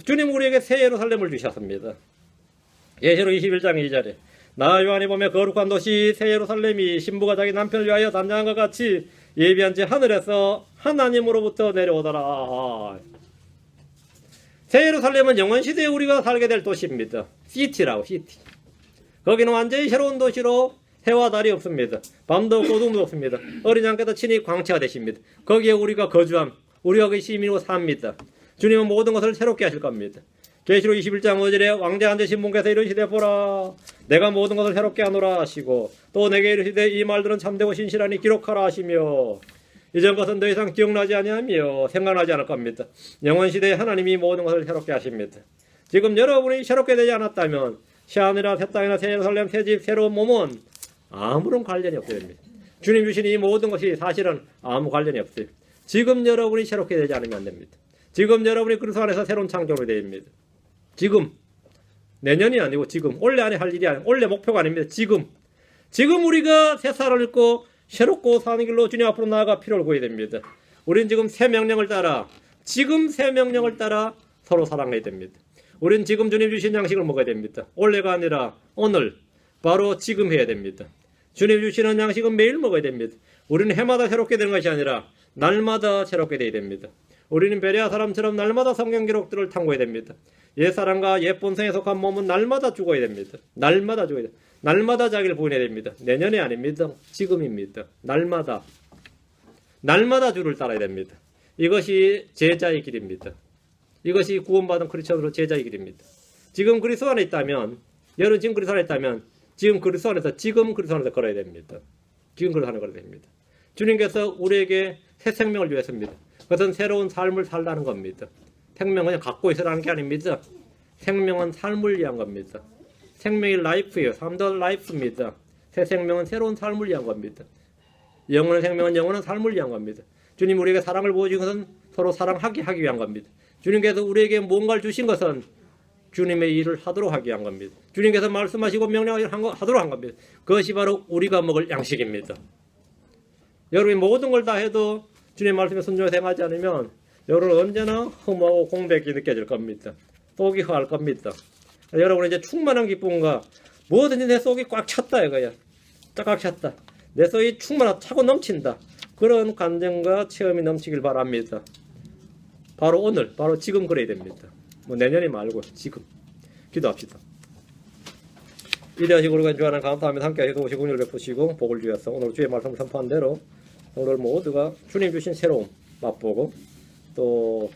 주님 우리에게 새 예루살렘을 주셨습니다. 예시록 21장 2절에 나 요한이 보며 거룩한 도시 새 예루살렘이 신부가 자기 남편을 위하여 단장한 것 같이 예비한 지 하늘에서 하나님으로부터 내려오더라. 새 예루살렘은 영원시대에 우리가 살게 될 도시입니다. 시티라고 시티. 거기는 완전히 새로운 도시로 해와 달이 없습니다. 밤도 없고 어둠도 없습니다. 어린 양께서 친히 광채가 되십니다. 거기에 우리가 거주함, 우리가 그 시민이고 삽니다. 주님은 모든 것을 새롭게 하실 겁니다. 계시록 21장 5절에 왕자 앉으신 분께서 이르시되 보라 내가 모든 것을 새롭게 하노라 하시고 또 내게 이르시되 이 말들은 참되고 신실하니 기록하라 하시며 이전 것은 더 이상 기억나지 아니하며 생각나지 않을 겁니다. 영원시대에 하나님이 모든 것을 새롭게 하십니다. 지금 여러분이 새롭게 되지 않았다면 새하늘이나 새 땅이나 새 예루살렘 새 집 새로운 몸은 아무런 관련이 없어야 됩니다. 주님 주신 이 모든 것이 사실은 아무 관련이 없어요. 지금 여러분이 새롭게 되지 않으면 안 됩니다. 지금 여러분이 그리스도 안에서 새로운 창조물이 됩니다. 지금 내년이 아니고 지금 올해 안에 할 일이 아니고 올해 목표가 아닙니다. 지금 우리가 새 살을 읽고 새롭고 사는 길로 주님 앞으로 나아가 필요를 구해야 됩니다. 우리는 지금 새 명령을 따라 서로 사랑해야 됩니다. 우리는 지금 주님 주신 양식을 먹어야 됩니다. 올해가 아니라 오늘 바로 지금 해야 됩니다. 주님 주시는 양식은 매일 먹어야 됩니다. 우리는 해마다 새롭게 되는 것이 아니라 날마다 새롭게 되어야 됩니다. 우리는 베레아 사람처럼 날마다 성경 기록들을 탐구해야 됩니다. 옛사람과 옛본성에 속한 몸은 날마다 죽어야 됩니다. 날마다 죽어야 됩니다. 날마다 자기를 부인해야 됩니다. 내년이 아닙니다. 지금입니다. 날마다 주를 따라야 됩니다. 이것이 제자의 길입니다. 이것이 구원받은 크리스천으로 제자의 길입니다. 지금 그리스도 안에 있다면 여러분 지금 그리스도 안에 걸어야 됩니다. 지금 그리스도 안에서 걸어야 됩니다. 주님께서 우리에게 새 생명을 주셨습니다. 그것은 새로운 삶을 살라는 겁니다. 생명은 그냥 갖고 있으라는 게 아닙니다. 생명은 삶을 위한 겁니다. 생명이 라이프예요. 삶도 라이프입니다. 새 생명은 새로운 삶을 위한 겁니다. 영원한 생명은 영원한 삶을 위한 겁니다. 주님 우리에게 사랑을 보여준 것은 서로 사랑하게 하기 위한 겁니다. 주님께서 우리에게 뭔가를 주신 것은 주님의 일을 하도록 하기 위한 겁니다. 주님께서 말씀하시고 명령하도록 한 겁니다. 그것이 바로 우리가 먹을 양식입니다. 여러분이 모든 걸 다 해도 주님 말씀에 순종해서 행하지 않으면 여러분 언제나 허무하고 공백이 느껴질 겁니다. 속이 허할 겁니다. 여러분 이제 충만한 기쁨과 뭐든지 내 속이 꽉 찼다 이거야. 꽉 찼다. 내 속이 충만하다. 차고 넘친다. 그런 감정과 체험이 넘치길 바랍니다. 바로 오늘, 바로 지금 그래야 됩니다. 뭐 내년이 말고 지금 기도합시다. 이대하시고 우리가 주하나님 감사하며 함께 하셔서 오시고 은혜를 베푸시고 복을 주셔서 오늘 주의 말씀을 선포한 대로 오늘 모두가 주님 주신 새로움 맛보고 또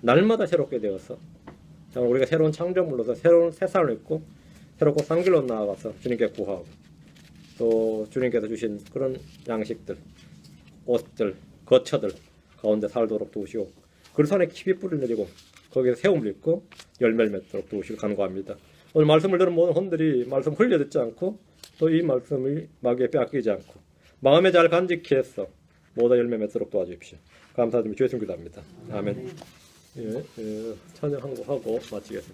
날마다 새롭게 되어서 우리가 새로운 창조물로서 새로운 세상을 입고 새롭고 산 길로 나아가서 주님께 구하고 또 주님께서 주신 그런 양식들, 옷들, 거처들 가운데 살도록 도우시고 그 산에 깊이 뿌리를 내리고 거기에 세움을 입고 열매를 맺도록 도우시길 간구합니다. 오늘 말씀을 들은 모든 혼들이 말씀 흘려 듣지 않고 또 이 말씀을 마귀에 빼앗기지 않고 마음에 잘 간직히 해서 모두 열매 맺도록 도와주십시오. 감사드리며 주의 이름 기도합니다. 아멘. 찬양 한 곡 하고 마치겠습니다.